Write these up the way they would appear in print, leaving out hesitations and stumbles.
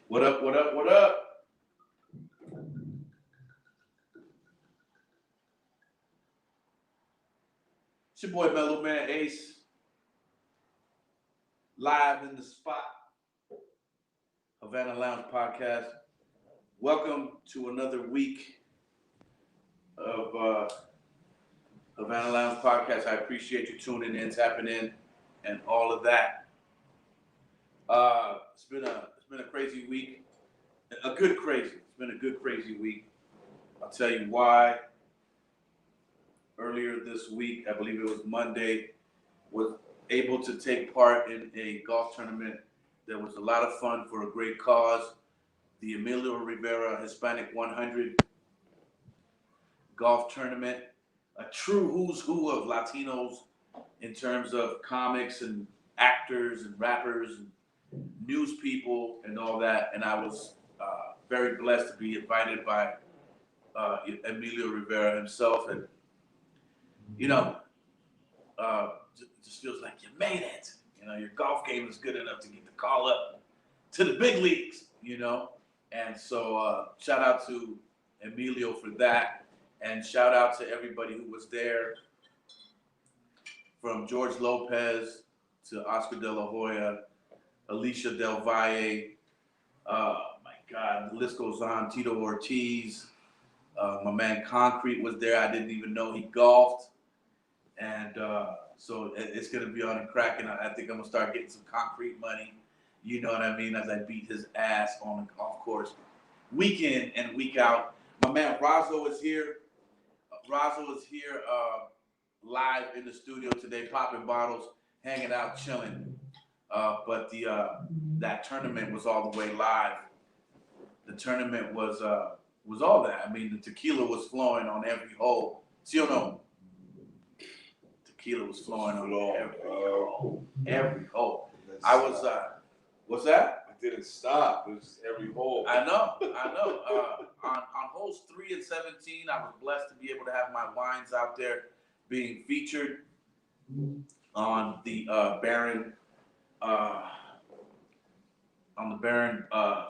What up, what up, what up? It's your boy Mellow Man Ace, live in the spot, Havana Lounge podcast. Welcome to another week of Havana Lounge podcast. I appreciate you tuning in, tapping in, and all of that. It's been a crazy week, a good crazy. It's been a good crazy week. I'll tell you why. Earlier this week, I believe it was Monday, was able to take part in a golf tournament that was a lot of fun for a great cause. The Emilio Rivera Hispanic 100 golf tournament, a true who's who of Latinos in terms of comics and actors and rappers and news people and all that. And I was very blessed to be invited by Emilio Rivera himself. And, you know, just feels like you made it. You know, your golf game is good enough to get the call up to the big leagues, you know. And so shout out to Emilio for that. And shout out to everybody who was there, from George Lopez to Oscar De La Hoya, Alicia Del Valle. My God, the list goes on. Tito Ortiz. My man Concrete was there. I didn't even know he golfed. And so it's going to be on and cracking. I think I'm going to start getting some concrete money. You know what I mean? As I beat his ass on the golf course week in and week out. My man Razo is here. Razo is here live in the studio today, popping bottles, hanging out, chilling. But that tournament was all the way live. The tournament was all that. I mean, the tequila was flowing on every hole. See or no? Tequila was flowing on every hole. Every hole. I was. What's that? It didn't stop. It was every hole. I know. On holes 3 and 17, I was blessed to be able to have my wines out there being featured on the Baron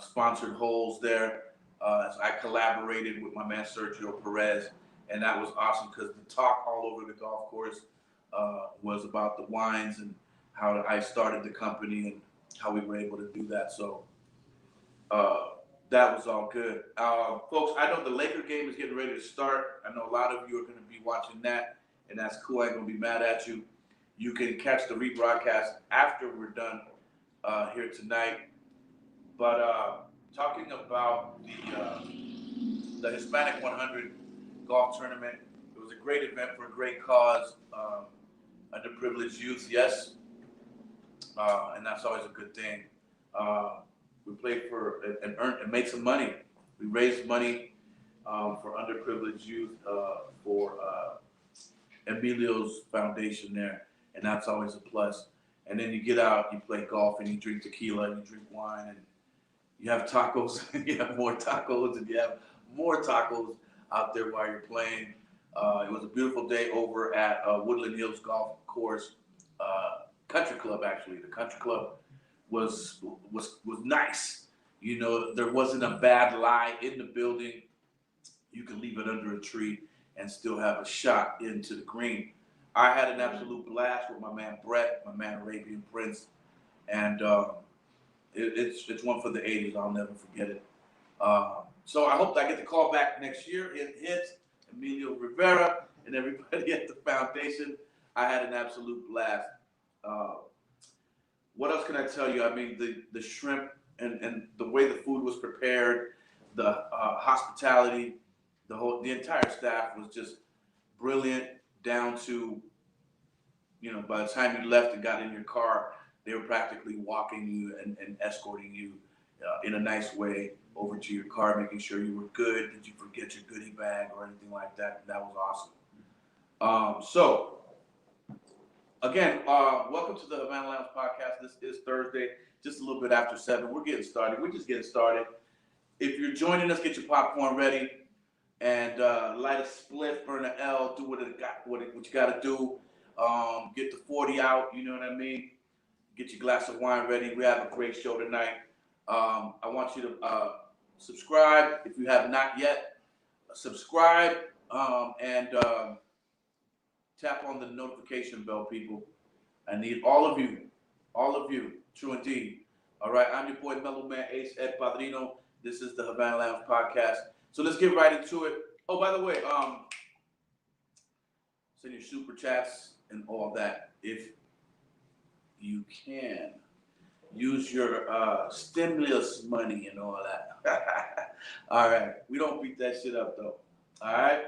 sponsored holes there. As I collaborated with my man Sergio Perez, and that was awesome because the talk all over the golf course was about the wines and how I started the company and how we were able to do that. So that was all good. Folks, I know the Laker game is getting ready to start. I know a lot of you are going to be watching that, and that's cool. I ain't going to be mad at you. You can catch the rebroadcast after we're done here tonight. But talking about the Hispanic 100 golf tournament, it was a great event for a great cause. Underprivileged youth, yes, and that's always a good thing. We played for and earned and made some money. We raised money for underprivileged youth for Emilio's foundation there, and that's always a plus. And then you get out, you play golf, and you drink tequila, and you drink wine, and you have tacos, and you have more tacos, and you have more tacos out there while you're playing. It was a beautiful day over at Woodland Hills Golf Course Country Club. Actually, the country club was nice. You know, there wasn't a bad lie in the building. You could leave it under a tree and still have a shot into the green. I had an absolute blast with my man Brett, my man Arabian Prince, and it's one for the 80s. I'll never forget it. So I hope I get the call back next year. It hits Emilio Rivera and everybody at the foundation. I had an absolute blast. What else can I tell you? I mean, the shrimp and the way the food was prepared, the hospitality, the entire staff was just brilliant. Down to, you know, by the time you left and got in your car, they were practically walking you and escorting you in a nice way over to your car, making sure you were good. Did you forget your goodie bag or anything like that? That was awesome. So, again, welcome to the Havana Lounge podcast. This is Thursday, just a little bit after 7. We're getting started. We're just getting started. If you're joining us, get your popcorn ready and light a spliff, burn an L, do what you got to do. Get the 40 out, you know what I mean? Get your glass of wine ready. We have a great show tonight. I want you to subscribe if you have not yet. Subscribe and tap on the notification bell, people. I need all of you, true indeed. All right, I'm your boy Mellow Man Ace, Ed Padrino. This is the Havana Lounge podcast. So let's get right into it. Oh, by the way, send your super chats and all that if you can. Use your stimulus money and all that. All right, we don't beat that shit up though. All right,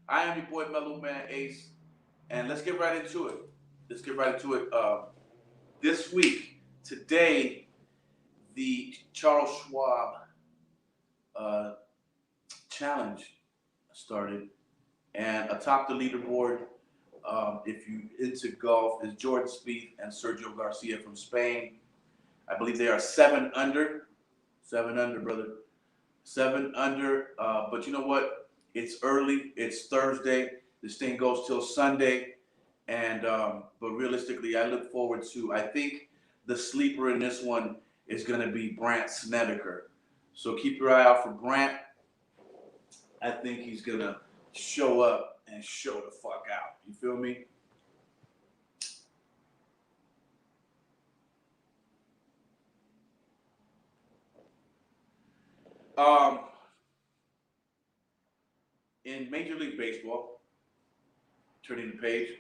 I am your boy Mellow Man Ace, and let's get right into it. This week, today, the Charles Schwab challenge started, and atop the leaderboard, if you into golf, is Jordan Spieth and Sergio Garcia from Spain. I believe they are 7 under. 7 under, brother. 7 under. But you know what? It's early. It's Thursday. This thing goes till Sunday. And but realistically, I look forward to. I think the sleeper in this one is going to be Brandt Snedeker. So keep your eye out for Brandt. I think he's going to show up and show the fuck out. You feel me? In Major League Baseball, turning the page.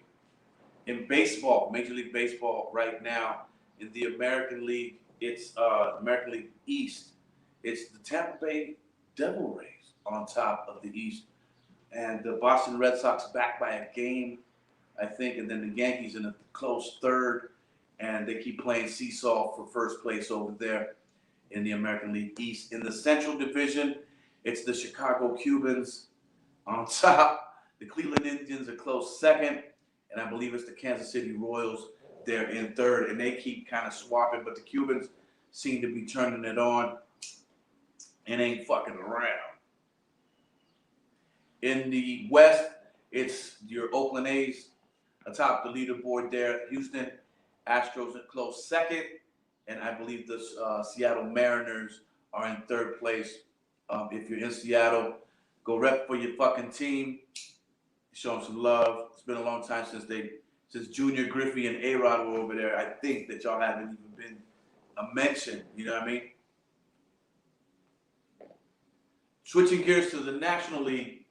In baseball, Major League Baseball right now, in the American League, it's American League East. It's the Tampa Bay Devil Rays on top of the East, and the Boston Red Sox back by a game, I think, and then the Yankees in a close third, and they keep playing seesaw for first place over there in the American League East. In the Central Division, it's the Chicago Cubans on top. The Cleveland Indians are close second, and I believe it's the Kansas City Royals. They're in third, and they keep kind of swapping, but the Cubans seem to be turning it on and ain't fucking around. In the West, it's your Oakland A's atop the leaderboard there. Houston Astros are close second, and I believe the Seattle Mariners are in third place. If you're in Seattle, go rep for your fucking team. Show them some love. It's been a long time since Junior Griffey and A-Rod were over there. I think that y'all haven't even been a mention. You know what I mean? Switching gears to the National League,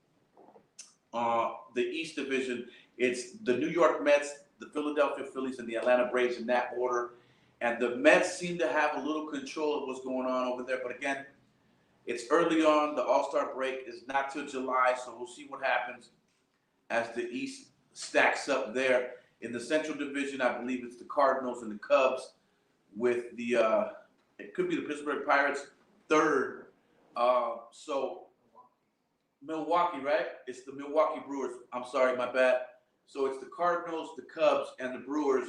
the East Division, it's the New York Mets, the Philadelphia Phillies, and the Atlanta Braves in that order. And the Mets seem to have a little control of what's going on over there. But again, it's early on. The All-Star break is not till July, so we'll see what happens as the East stacks up there. In the Central Division, I believe it's the Cardinals and the Cubs with the, it could be the Pittsburgh Pirates third. So Milwaukee, right? It's the Milwaukee Brewers. I'm sorry, my bad. So it's the Cardinals, the Cubs, and the Brewers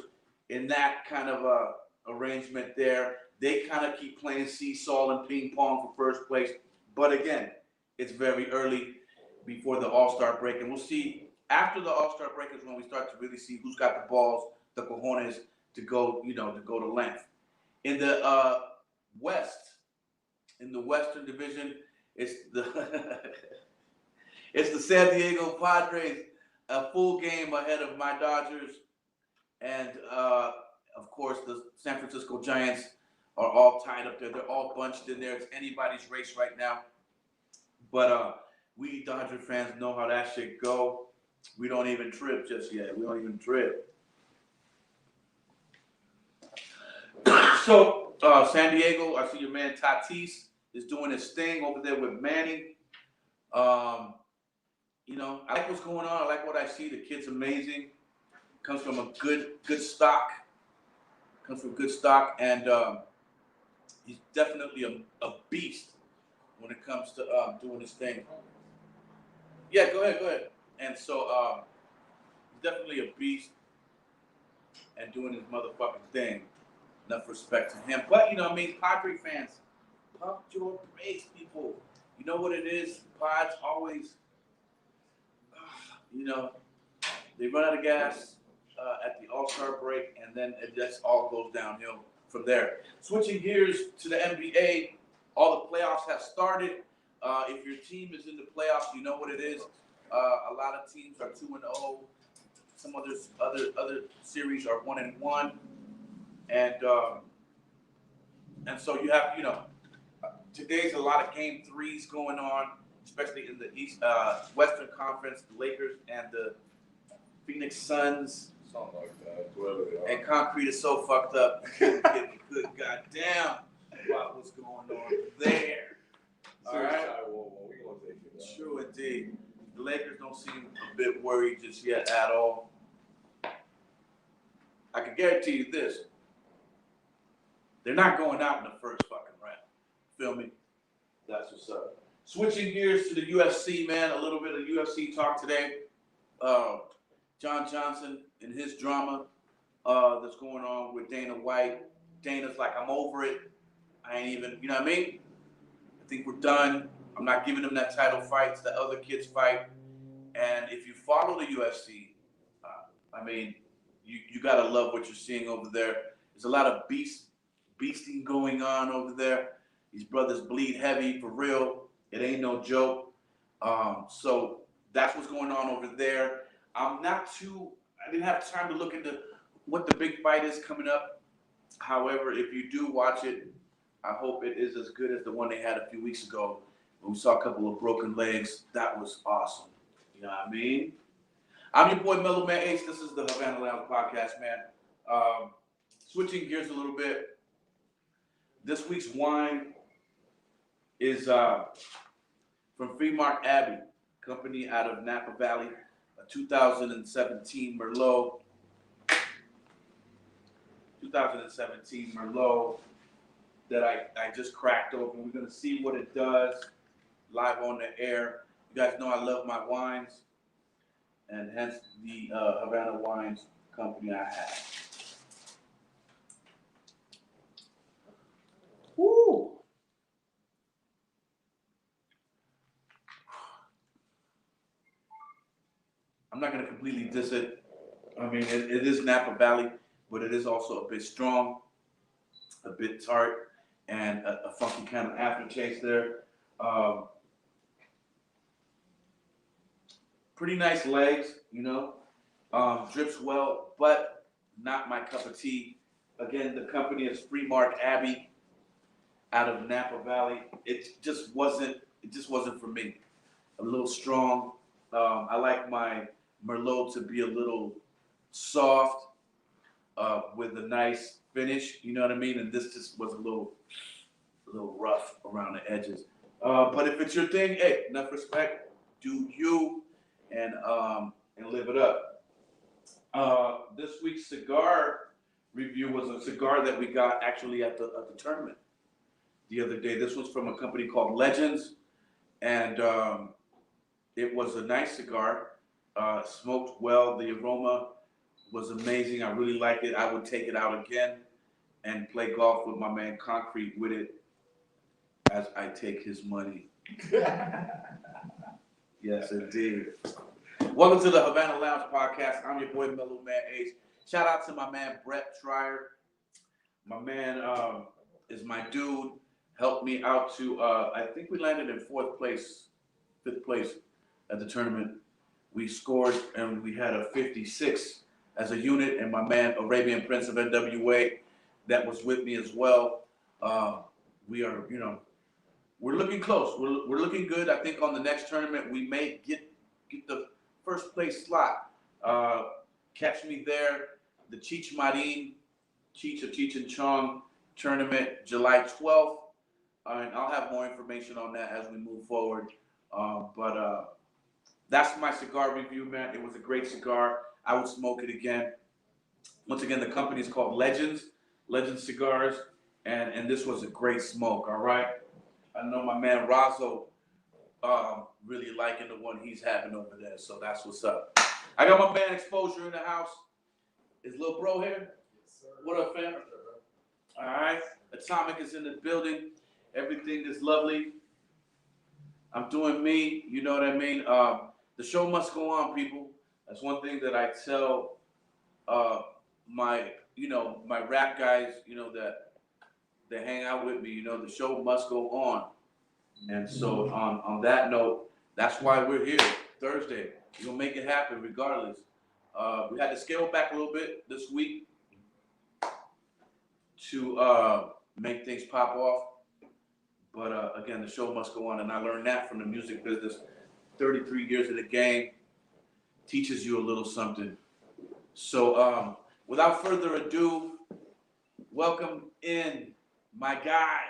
in that kind of arrangement there. They kind of keep playing seesaw and ping pong for first place. But again, it's very early before the All-Star break. And we'll see after the All-Star break is when we start to really see who's got the balls, the cojones to go, to go to length. In the West, in the Western Division, it's the it's the San Diego Padres, a full game ahead of my Dodgers, and of course the San Francisco Giants are all tied up there. They're all bunched in there. It's anybody's race right now. But we Dodger fans know how that shit go. We don't even trip just yet. We don't even trip. So San Diego, I see your man Tatis is doing his thing over there with Manning. I like what's going on. I like what I see. The kid's amazing. Comes from a good stock. And he's definitely a beast when it comes to doing his thing. Yeah, go ahead. And so he's definitely a beast and doing his motherfucking thing. Enough respect to him. But Padre fans, pump your brakes, people. You know what it is? Pods always, they run out of gas at the All-Star break, and then it just all goes downhill from there. Switching gears to the NBA, all the playoffs have started. If your team is in the playoffs, you know what it is. A lot of teams are 2-0. Some other series are 1-1, and so you have today's a lot of game threes going on, especially in the Western Conference. The Lakers and the Phoenix Suns. Something like that. Whoever they are. And concrete is so fucked up. Good goddamn about what's going on there. All right. We gonna take it down. True indeed. The Lakers don't seem a bit worried just yet at all. I can guarantee you this. They're not going out in the first fucking round. Feel me? That's what's up. Switching gears to the UFC, man. A little bit of UFC talk today. John Johnson and his drama that's going on with Dana White. Dana's like, I'm over it. I ain't even, you know what I mean? I think we're done. I'm not giving him that title fight. The other kids fight. And if you follow the UFC, I mean, you got to love what you're seeing over there. There's a lot of beasting going on over there. These brothers bleed heavy, for real. It ain't no joke. So that's what's going on over there. I didn't have time to look into what the big fight is coming up. However, if you do watch it, I hope it is as good as the one they had a few weeks ago when we saw a couple of broken legs. That was awesome. You know what I mean? I'm your boy, Mellow Man Ace. This is the Havana Lounge podcast, man. Switching gears a little bit. This week's wine is from Fremont Abbey, company out of Napa Valley, a 2017 Merlot. 2017 Merlot that I just cracked open. We're going to see what it does live on the air. You guys know I love my wines, and hence the Havana Wines company I have. Woo! I'm not going to completely diss it. I mean, it is Napa Valley, but it is also a bit strong, a bit tart, and a funky kind of aftertaste there. Pretty nice legs, drips well, but not my cup of tea. Again, the company is Fremont Abbey out of Napa Valley. It just wasn't for me. A little strong. I like my Merlot to be a little soft with a nice finish. You know what I mean? And this just was a little rough around the edges. But if it's your thing, hey, enough respect. Do you and live it up. This week's cigar review was a cigar that we got actually at the tournament the other day. This was from a company called Legends, and it was a nice cigar. Smoked well. The aroma was amazing. I really liked it. I would take it out again and play golf with my man Concrete with it as I take his money. Yes, indeed. Welcome to the Havana Lounge podcast. I'm your boy, Mellow Man Ace. Shout out to my man, Brett Trier. My man is my dude. Helped me out to, I think we landed in 5th place at the tournament. We scored and we had a 56 as a unit, and my man, Arabian Prince of NWA, that was with me as well. We are, we're looking close. We're looking good. I think on the next tournament, we may get the first place slot. Catch me there. The Cheech Marin, Cheech of Cheech and Chong tournament, July 12th. And I'll have more information on that as we move forward. But that's my cigar review, man. It was a great cigar. I would smoke it again. Once again, the company is called Legends Cigars. And this was a great smoke, all right? I know my man Razzo really liking the one he's having over there, so that's what's up. I got my man Exposure in the house. Is little bro here? Yes, sir. What up, fam? All right. Atomic is in the building. Everything is lovely. I'm doing me. You know what I mean? The show must go on, people. That's one thing that I tell my you know, my rap guys, you know, that hang out with me, you know, the show must go on. And so on that note, that's why we're here Thursday. We're gonna make it happen regardless. We had to scale back a little bit this week to make things pop off. But again, the show must go on, and I learned that from the music business. 33 years of the game teaches you a little something. So without further ado, welcome in my guy,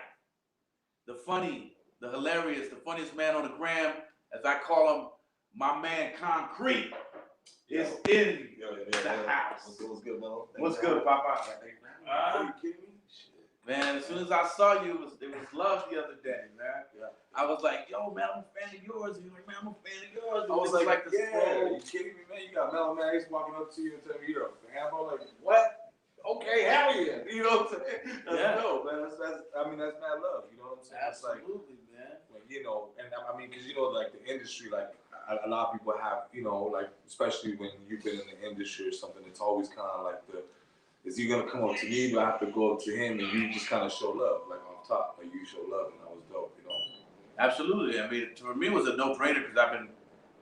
the funny, the hilarious, the funniest man on the gram, as I call him, my man Concrete, is in the house. What's good, Mellow? What's good, Papa? Are you kidding me? Shit. Man, as soon as I saw you, it was love the other day, man. Yeah. I was like, yo, man, I'm a fan of yours. And you're like, man, I'm a fan of yours. I was like, yeah, you kidding me, man? You got Mellow Man Ace walking up to you and telling me you're a fan. I'm like, what? Okay, hell yeah. You know what I'm saying? That's dope, man. That's mad love. You know what I'm saying? Absolutely, it's like, man. You know, and I mean, because, you know, like the industry, like a lot of people have, you know, like, especially when you've been in the industry or something, it's always kind of like is he going to come up to me? Do I have to go up to him? And you just kind of show love, like off top. Like you show love, and that was dope, you know? Absolutely. I mean, for me, it was a no-brainer because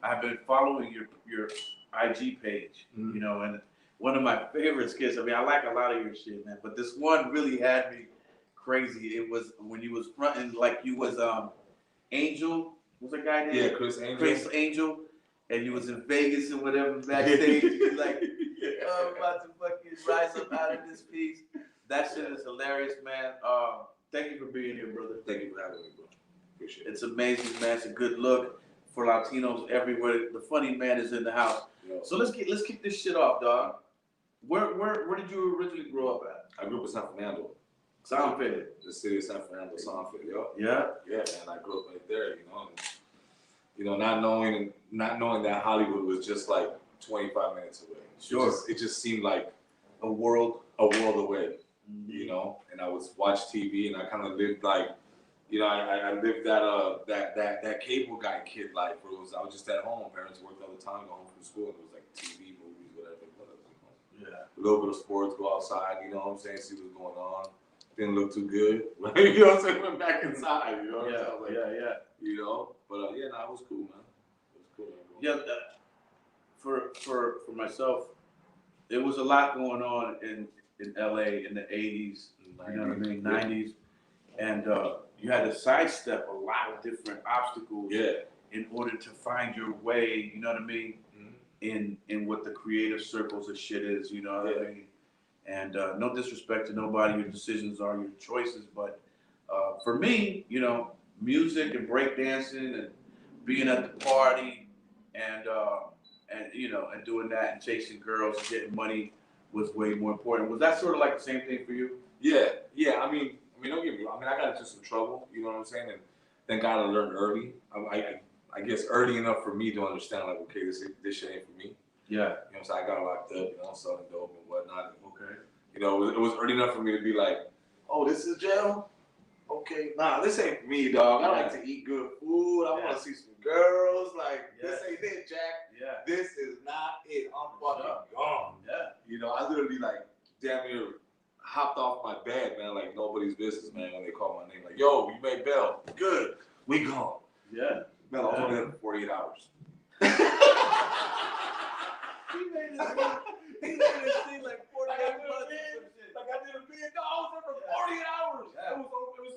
I've been following your IG page, you know, and one of my favorite skits. I mean, I like a lot of your shit, man, but this one really had me crazy. It was when you was fronting like you was Angel. What's that guy name? Yeah, Chris Angel. Chris Angel, and you was in Vegas and whatever backstage. You like, I'm about to fucking rise up out of this piece. That shit is hilarious, man. Thank you for being here, brother. Thank you for having me, bro. Appreciate it. It's amazing, man. It's a good look for Latinos everywhere. The funny man is in the house. Yo. So let's kick this shit off, dog. Where did you originally grow up at? I grew up in San Fernando. San Fernando. The city of San Fernando, San Fernando. Yeah. Yeah, man. I grew up right there, you know. And, you know, not knowing that Hollywood was just like 25 minutes away. Sure. It just seemed like a world away, you know. And I would watch TV, and I kind of lived like, you know, I lived that cable guy kid life where I was just at home. Parents worked all the time, go home from school, and it was like TV, movies, whatever it was. You know? Yeah. A little bit of sports, go outside, you know what I'm saying, see what's going on. Didn't look too good, you know what I'm saying? Went back inside, you know what I'm saying? I was like, yeah. You know, but yeah, no, it was cool, man. It was cool. Yeah, for myself, there was a lot going on in LA in the 80s, you know what I mean, 90s, and you had to sidestep a lot of different obstacles in order to find your way, you know what I mean, in what the creative circles of shit is, you know what I mean. And no disrespect to nobody, your decisions are your choices, but for me, you know, music and breakdancing and being at the party and you know, and doing that and chasing girls and getting money was way more important. Was that sort of like the same thing for you? Yeah. I mean, don't get me wrong. I mean, I got into some trouble, you know what I'm saying? And thank God I learned early. I guess early enough for me to understand, like, okay, this shit ain't for me. Yeah. You know what I'm saying? I got locked up, you know, selling dope and whatnot. Okay. You know, it was early enough for me to be like, oh, this is jail? Okay, nah, this ain't for me, dog. I like to eat good food. I want to see some girls. Like, this ain't it, Jack. Yeah. This is not it. I'm fucking gone. Yeah. You know, I literally, like, damn near hopped off my bed, man, like nobody's business, man, when they call my name. Like, yo, you made bail. Good. We gone. Yeah. Man, I was only there for 48 hours. He made it seem like 48 months. Like I did a bid. No, I was there for 48 hours. Yeah. It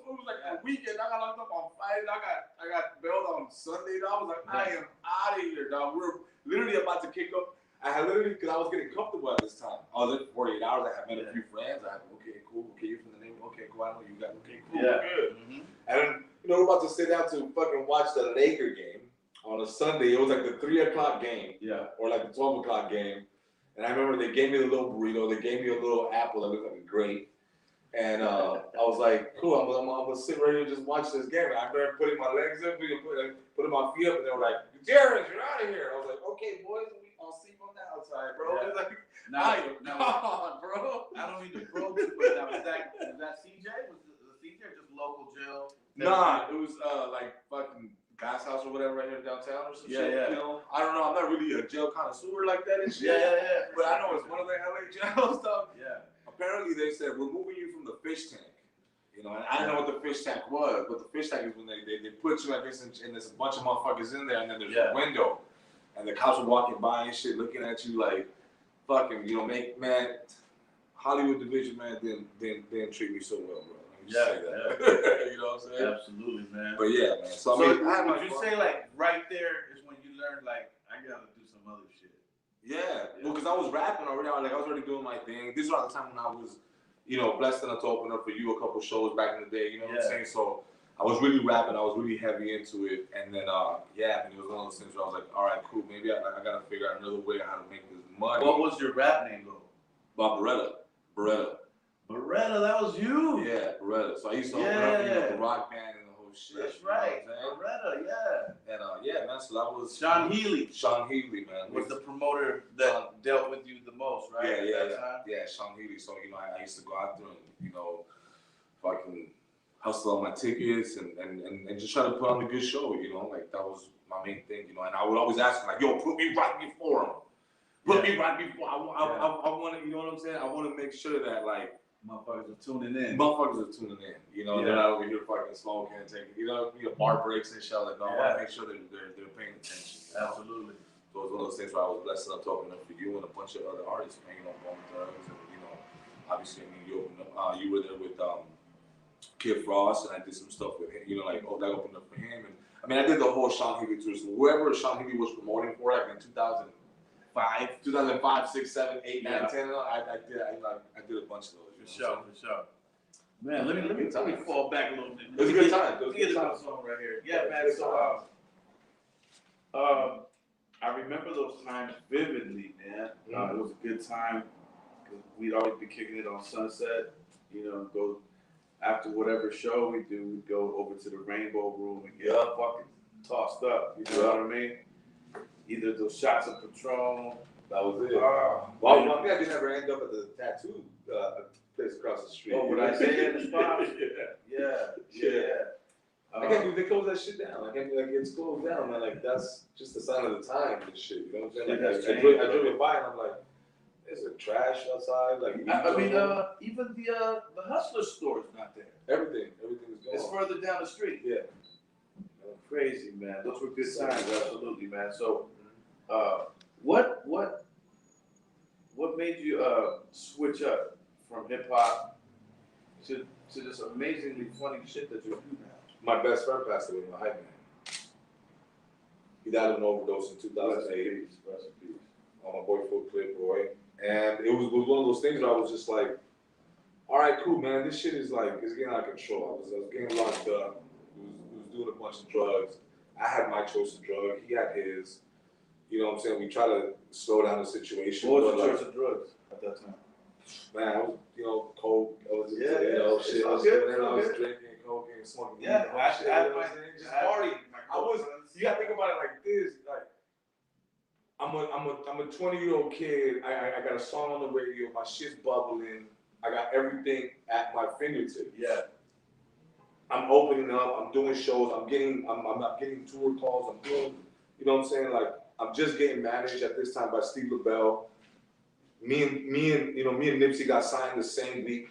was like a weekend. I got locked up on Friday. I got bailed on Sunday. I was like, I am out of here, dog. We're literally about to kick up. I had literally, because I was getting comfortable at this time. I was there for 48 hours. I had met a few friends. I had, okay, cool. Okay, you're from the name. Okay, cool. I know you got. Okay, cool. Yeah. Good. And then, you know, we're about to sit down to fucking watch the Laker game on a Sunday. It was like the 3 o'clock game. Yeah. Or like the 12 o'clock game. And I remember they gave me a little burrito. They gave me a little apple that looked like a grape. And I was like, cool, I'm gonna sit right here and just watch this game. And I remember putting my legs up, putting my feet up, and they were like, Jared, you're out of here. I was like, okay, boys, I'll see you on the outside, bro. Yeah. Like, now, come on, bro. I don't mean to probe you, but now, was that CJ? Was the CJ just local jail? Nah, it was like fucking God's house or whatever right here downtown or some shit. Yeah. You know, I don't know. I'm not really a jail connoisseur like that and shit. Yeah. But I know it's one of the LA jails stuff. Yeah. apparently they said, we're moving you from the fish tank. You know, and I didn't know what the fish tank was, but the fish tank is when they put you, I guess, and there's a bunch of motherfuckers in there, and then there's a window. And the cops are walking by and shit, looking at you like, fucking, you know, man, Hollywood division, man, didn't treat me so well, bro. Say that. You know what I'm saying? Absolutely, man. But yeah, man. So, I mean, would you say, like, right there is when you learn, like, I gotta do some other shit? Yeah. Well, because I was rapping already. I was already doing my thing. This was the time when I was, you know, blessed enough to open up for you a couple shows back in the day. You know what I'm saying? So I was really rapping. I was really heavy into it. And then, it was one of those things where I was like, all right, cool. Maybe I gotta figure out another way how to make this money. What was your rap name, though? Beretta. Beretta, that was you. Yeah, Beretta. So I used to open up, you know, the rock band and the whole shit. That's right. Beretta, yeah. And man, so that was Sean Healy. Sean Healy, man, was the promoter that dealt with you the most, right? Yeah, Sean Healy. So you know, I used to go out there and, you know, fucking hustle on my tickets and just try to put on a good show. You know, like that was my main thing. You know, and I would always ask him like, "Yo, put me right before him. Put me right before. I want to. You know what I'm saying? I want to make sure that like." Motherfuckers are tuning in. You know, they're not over here fucking smoking and taking, you know, bar breaks and shit. Like, no, I want to make sure that they're paying attention. Absolutely. So it was one of those things where I was blessed enough to open up for you and a bunch of other artists, man. You know, Bone Thugs, and you know, obviously, I mean, you opened up. You were there with Kid Frost, and I did some stuff with him. You know, like that opened up for him, and I mean, I did the whole Sean Healy tour. So whoever Sean Healy was promoting for, like in 2005, 6, 7, 8, 9, 10. I did a bunch of those. For sure. Man, let me fall back a little bit. It was a good time. Let me get another song right here. Yeah, man. So, I remember those times vividly, man. It was a good time because we'd always be kicking it on Sunset. You know, go after whatever show we do, we'd go over to the Rainbow Room and get fucking tossed up. You know what I mean? Either those shots of Patron. That was it. Well, one thing I did never end up at the tattoo place across the street. Oh, would I say in the spot? Yeah. I can't believe they closed that shit down. I can't believe it's closed down, man. Like, that's just the sign of the time and shit. You know what I'm saying? Like, I drove it by and I'm like, there's a trash outside. Like, I mean, even the Hustler store is not there. Everything is gone. It's further down the street. Yeah. Crazy, man. Those were good times, absolutely, man. So, what made you switch up from hip hop to this amazingly funny shit that you do now? My best friend passed away, my hype man. He died of an overdose in 2008. Rest in peace. My boy Full Clip Boy. And it was one of those things where I was just like, all right, cool, man. This shit is like, it's getting out of control. I was getting locked up. Was doing a bunch of drugs. I had my choice of drug. He had his. You know what I'm saying? We try to slow down the situation. What was your choice of drugs at that time? Man, I was, you know, coke. I was, shit. I was drinking coke and smoking. Yeah, just partying. You gotta think about it like this. Like, I'm a 20-year-old kid. I got a song on the radio. My shit's bubbling. I got everything at my fingertips. Yeah. I'm opening up. I'm doing shows. I'm not getting tour calls. I'm doing, you know what I'm saying? Like, I'm just getting managed at this time by Steve LaBelle. Me and Nipsey got signed the same week.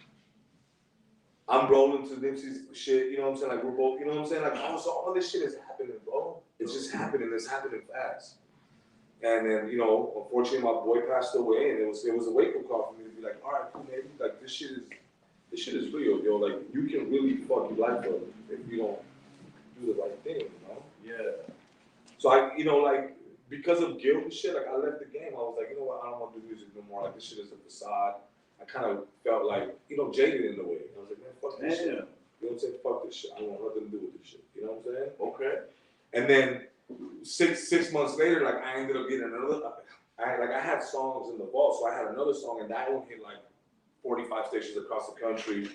I'm rolling to Nipsey's shit, you know what I'm saying? Like, we're both, you know what I'm saying? Like, so all this shit is happening, bro. It's just happening. It's happening fast. And then, you know, unfortunately, my boy passed away, and it was a wake-up call for me to be like, all right, cool, man. Like, this shit is real, yo. Like, you can really fuck your life up if you don't do the right thing, you know? Yeah. So I, you know, like, because of guilt and shit, like, I left the game. I was like, you know what? I don't want to do music no more. Like, this shit is a facade. I kind of felt like, you know, jaded in a way. I was like, man, fuck this shit. You know what I'm saying? Fuck this shit. I don't want nothing to do with this shit. You know what I'm saying? Okay. And then six months later, like, I ended up getting another. I had songs in the vault, so I had another song, and that one hit like 45 stations across the country.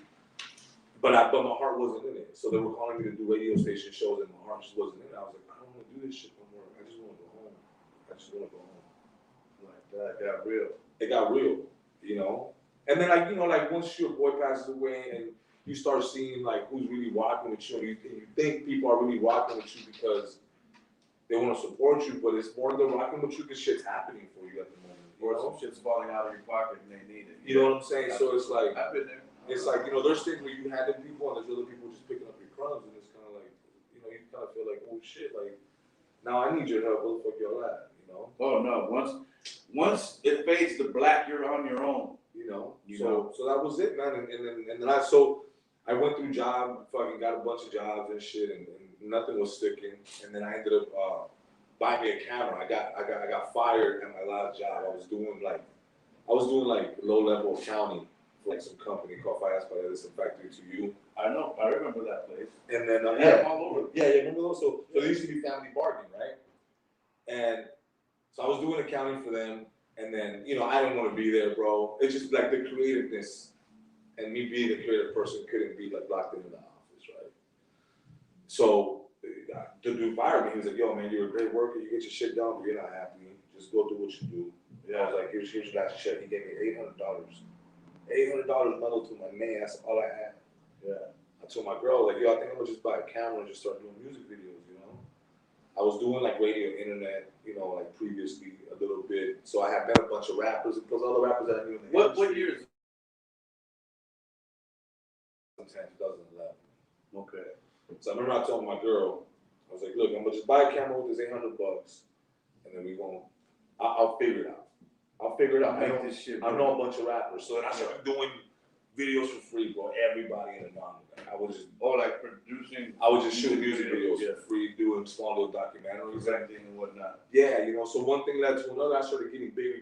But my heart wasn't in it. So they were calling me to do radio station shows, and my heart just wasn't in it. I was like, I don't want to do this shit no more. I just want to go home. Like that got real. It got real, you know. And then, like, you know, like, once your boy passes away and you start seeing, like, who's really rocking with you, and you think people are really rocking with you because they want to support you, but it's more than rocking with you because shit's happening for you at the moment. Or some shit's falling out of your pocket and they need it. You know what I'm saying? So it's like, I've been there. It's like, there's things where you hand in people and there's other people just picking up your crumbs, and it's kind of like, you kind of feel like, oh shit, like, now I need your help, where the fuck y'all at, Oh no, once it fades to black, you're on your own. So that was it, man, and then I went through fucking got a bunch of jobs and shit, and nothing was sticking, and then I ended up buying me a camera. I got fired at my last job. I was doing like low level accounting for like some company called Fire This Factory to You. I know, I remember that place. And then remember those? So they used to be family bargaining, right? And so I was doing accounting for them, and then I didn't want to be there, bro. It's just like the creativeness, and me being a creative person couldn't be like locked in the office, right? So the dude fired me. He was like, "Yo, man, you're a great worker. You get your shit done, but you're not happy. Just go do what you do." Yeah. I was like, "Here's your last check." He gave me $800. $800 mellow to my name. That's all I had. Yeah. I told my girl, like, "Yo, I think I'm gonna just buy a camera and just start doing music videos." I was doing like radio, internet, like previously a little bit. So I had met a bunch of rappers, and plus all the rappers that I knew in the industry. What year is it? 2011. Okay. So I remember I told my girl, I was like, "Look, I'm gonna just buy a camera with this $800, and then I'll figure it out. I'll figure it out. I know a bunch of rappers, so then I started doing videos for free, bro. Everybody in the mom. I was just like producing. I was just shooting music videos for free, doing small little documentaries and whatnot. Yeah, so one thing led to another. I started getting bigger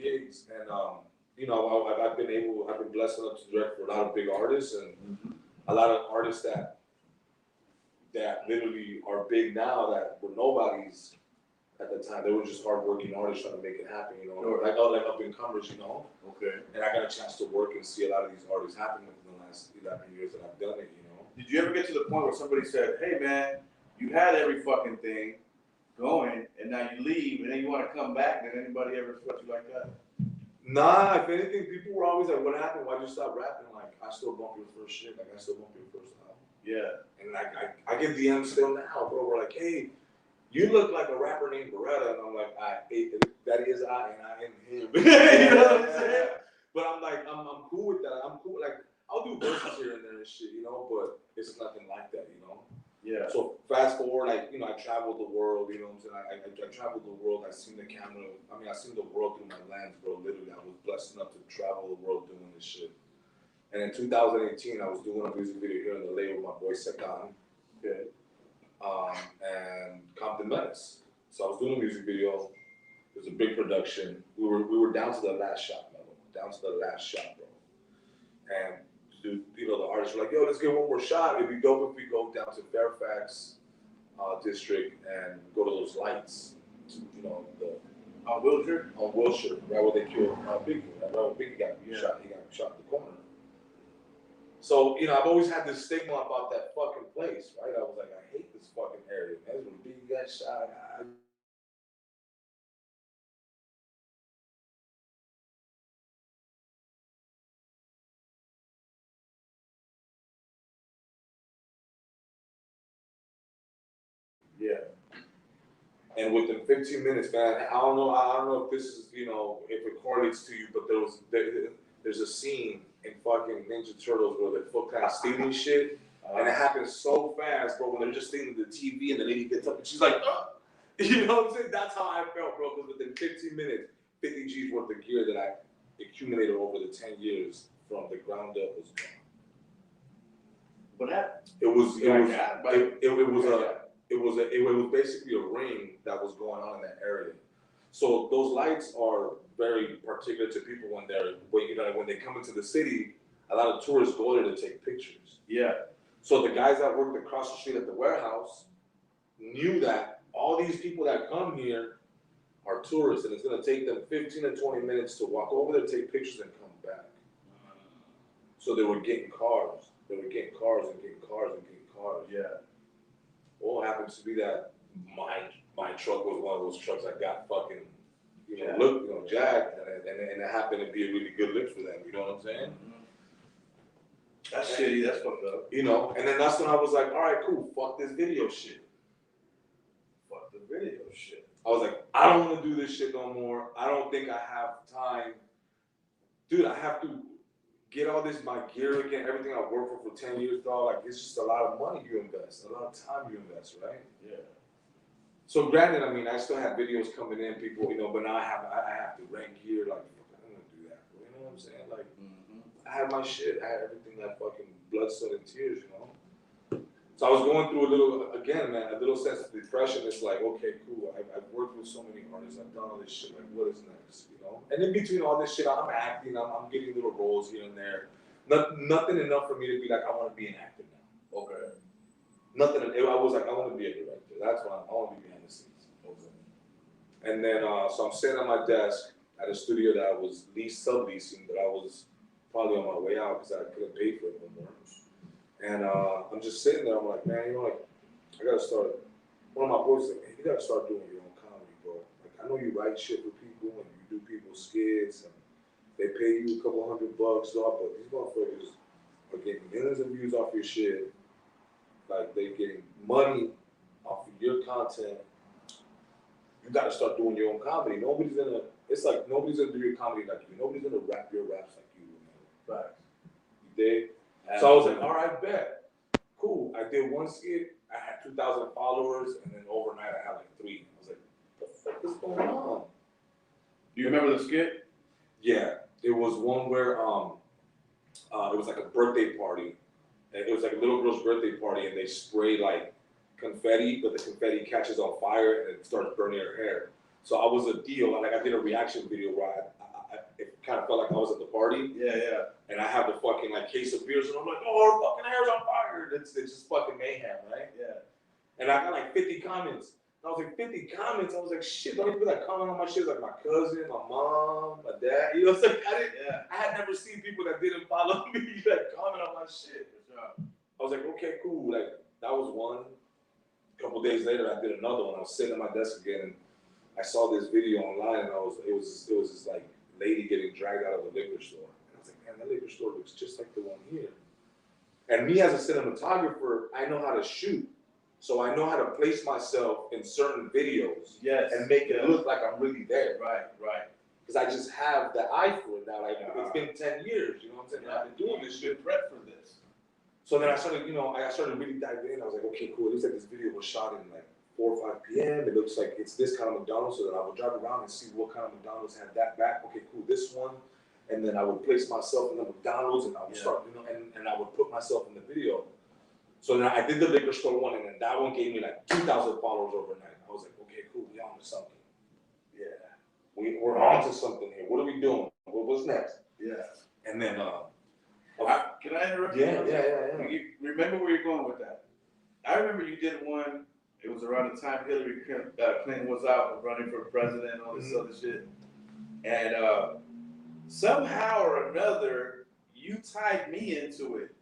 gigs, and I've been blessed enough to direct for a lot of big artists, and a lot of artists that literally are big now that were nobodies at the time. They were just hardworking artists trying to make it happen, Sure. like up and comers, Okay. And I got a chance to work and see a lot of these artists happen within the last 11 years that I've done it, Did you ever get to the point where somebody said, "Hey man, you had every fucking thing going, and now you leave, and then you want to come back"? Did anybody ever sweat you like that? Nah, if anything, people were always like, "What happened? Why'd you stop rapping?" Like, I still bump your first shit. Like, I still bump your first album. Yeah. And like, I get DMs still now, bro. We're like, "Hey, you look like a rapper named Beretta," and I'm like, "That is I, and I am him." You know what I'm saying? But I'm like, I'm cool with that. I'm cool. Like, I'll do verses here and there and shit, but it's nothing like that, Yeah. So fast forward, like, I traveled the world, what I'm saying? I traveled the world. I seen the camera. I seen the world through my lens, bro. Literally, I was blessed enough to travel the world doing this shit. And in 2018, I was doing a music video here in LA with my boy Sekan. Okay. And Compton Menace. So I was doing a music video. It was a big production. We were down to the last shot, bro. Down to the last shot, bro. And the artists were like, "Yo, let's get one more shot. It'd be dope if we go down to Fairfax district and go to those lights, On Wilshire? On Wilshire, right where they killed Biggie. Right where Biggie got shot. He got shot in the corner. So, I've always had this stigma about that fucking place, right? I was like, I hate this fucking area, man. When Biggie got shot, Yeah. And within 15 minutes, man, I don't know if this is, if it correlates to you, but there's a scene in fucking Ninja Turtles where they're full kind of stealing shit, and it happens so fast, bro, when they're just stealing the TV and the lady gets up and she's like, "Oh," you know what I'm saying? That's how I felt, bro, because within 15 minutes, 50 G's worth of gear that I accumulated over the 10 years from the ground up was gone. What happened? It was basically a ring that was going on in that area. So those lights are very particular to people when they come into the city. A lot of tourists go there to take pictures. Yeah. So the guys that worked across the street at the warehouse knew that all these people that come here are tourists, and it's going to take them 15 to 20 minutes to walk over there, take pictures, and come back. So they were getting cars. They were getting cars and getting cars and getting cars. Yeah. Well, it happens to be that my truck was one of those trucks that got fucking, jacked, and it happened to be a really good lick for them. You know what I'm saying? Mm-hmm. That's shitty. That's fucked up. And then that's when I was like, all right, cool. Fuck this video shit. Fuck the video shit. I was like, I don't want to do this shit no more. I don't think I have time. Dude, I have to get all this, my gear again, everything I worked for 10 years, dog. Like, it's just a lot of money you invest, a lot of time you invest, right? Yeah. So granted, I mean, I still have videos coming in, people, you know, but now I have to rent gear, like, I don't want to do that, bro. You know what I'm saying? Like, I had my shit, I had everything, that fucking blood, sweat, and tears, you know? So I was going through a little, again, man, a little sense of depression. It's like, okay, cool, I've worked with so many artists, I've done all this shit, like, what is next, you know? And in between all this shit, I'm acting, I'm getting little roles here and there. Nothing enough for me to be like, I want to be an actor now. Okay. Nothing, I was like, I want to be a director. That's what I want to be behind the scenes. Okay. And then, so I'm sitting at my desk at a studio that I was subleasing, but I was probably on my way out because I couldn't pay for it no more. And I'm just sitting there, I'm like, man, you know, like, I gotta start. One of my boys said, man, you gotta start doing your own comedy, bro. Like, I know you write shit for people and you do people's skits and they pay you a couple $100, dog, but these motherfuckers are getting millions of views off your shit. Like, they're getting money off of your content. You gotta start doing your own comedy. It's like nobody's gonna do your comedy like you. Nobody's gonna rap your raps like you, man. Right. You dig? So I was like, all right, bet. Cool. I did one skit. I had 2,000 followers, and then overnight I had like 3. I was like, what the fuck is going on? Do you remember the skit? Yeah. It was one where it was like a birthday party. And it was like a little girl's birthday party, and they sprayed like confetti, but the confetti catches on fire and it starts burning her hair. So I was a deal. Like, I did a reaction video where it kind of felt like I was at the party. Yeah, yeah. And I have the fucking like case of beers, and I'm like, oh, her fucking hair's on fire. It's just fucking mayhem, right? Yeah. And I got like 50 comments. And I was like, 50 comments? I was like, shit, don't even like comment on my shit. Like my cousin, my mom, my dad. You know what I'm saying? I had never seen people that didn't follow me like comment on my shit. I was like, okay, cool. Like, that was one. A couple days later, I did another one. I was sitting at my desk again, and I saw this video online, and it was this like lady getting dragged out of a liquor store. And I was like, man, that liquor store looks just like the one here. And me as a cinematographer, I know how to shoot. So I know how to place myself in certain videos and make it look like I'm really there. Right, right. Because I just have the eye for it now. Like, it's been 10 years, you know what I'm saying? Yeah. I've been doing this shit. Prep for this. So then I started, I started really diving in. I was like, okay, cool. It looks like this video was shot in like 4 or 5 p.m. It looks like it's this kind of McDonald's. So then I would drive around and see what kind of McDonald's had that back. Okay, cool, this one. And then I would place myself in the McDonald's, and I would start, and I would put myself in the video. So then I did the liquor store one, and then that one gave me like 2,000 followers overnight. I was like, okay, cool, we're on to something. Yeah, we're on to something here. What are we doing? What's next? Yeah. And then, Can I interrupt yeah. You remember where you're going with that? I remember you did one. It was around the time Hillary Clinton was out running for president and all this other shit. And somehow or another, you tied me into it.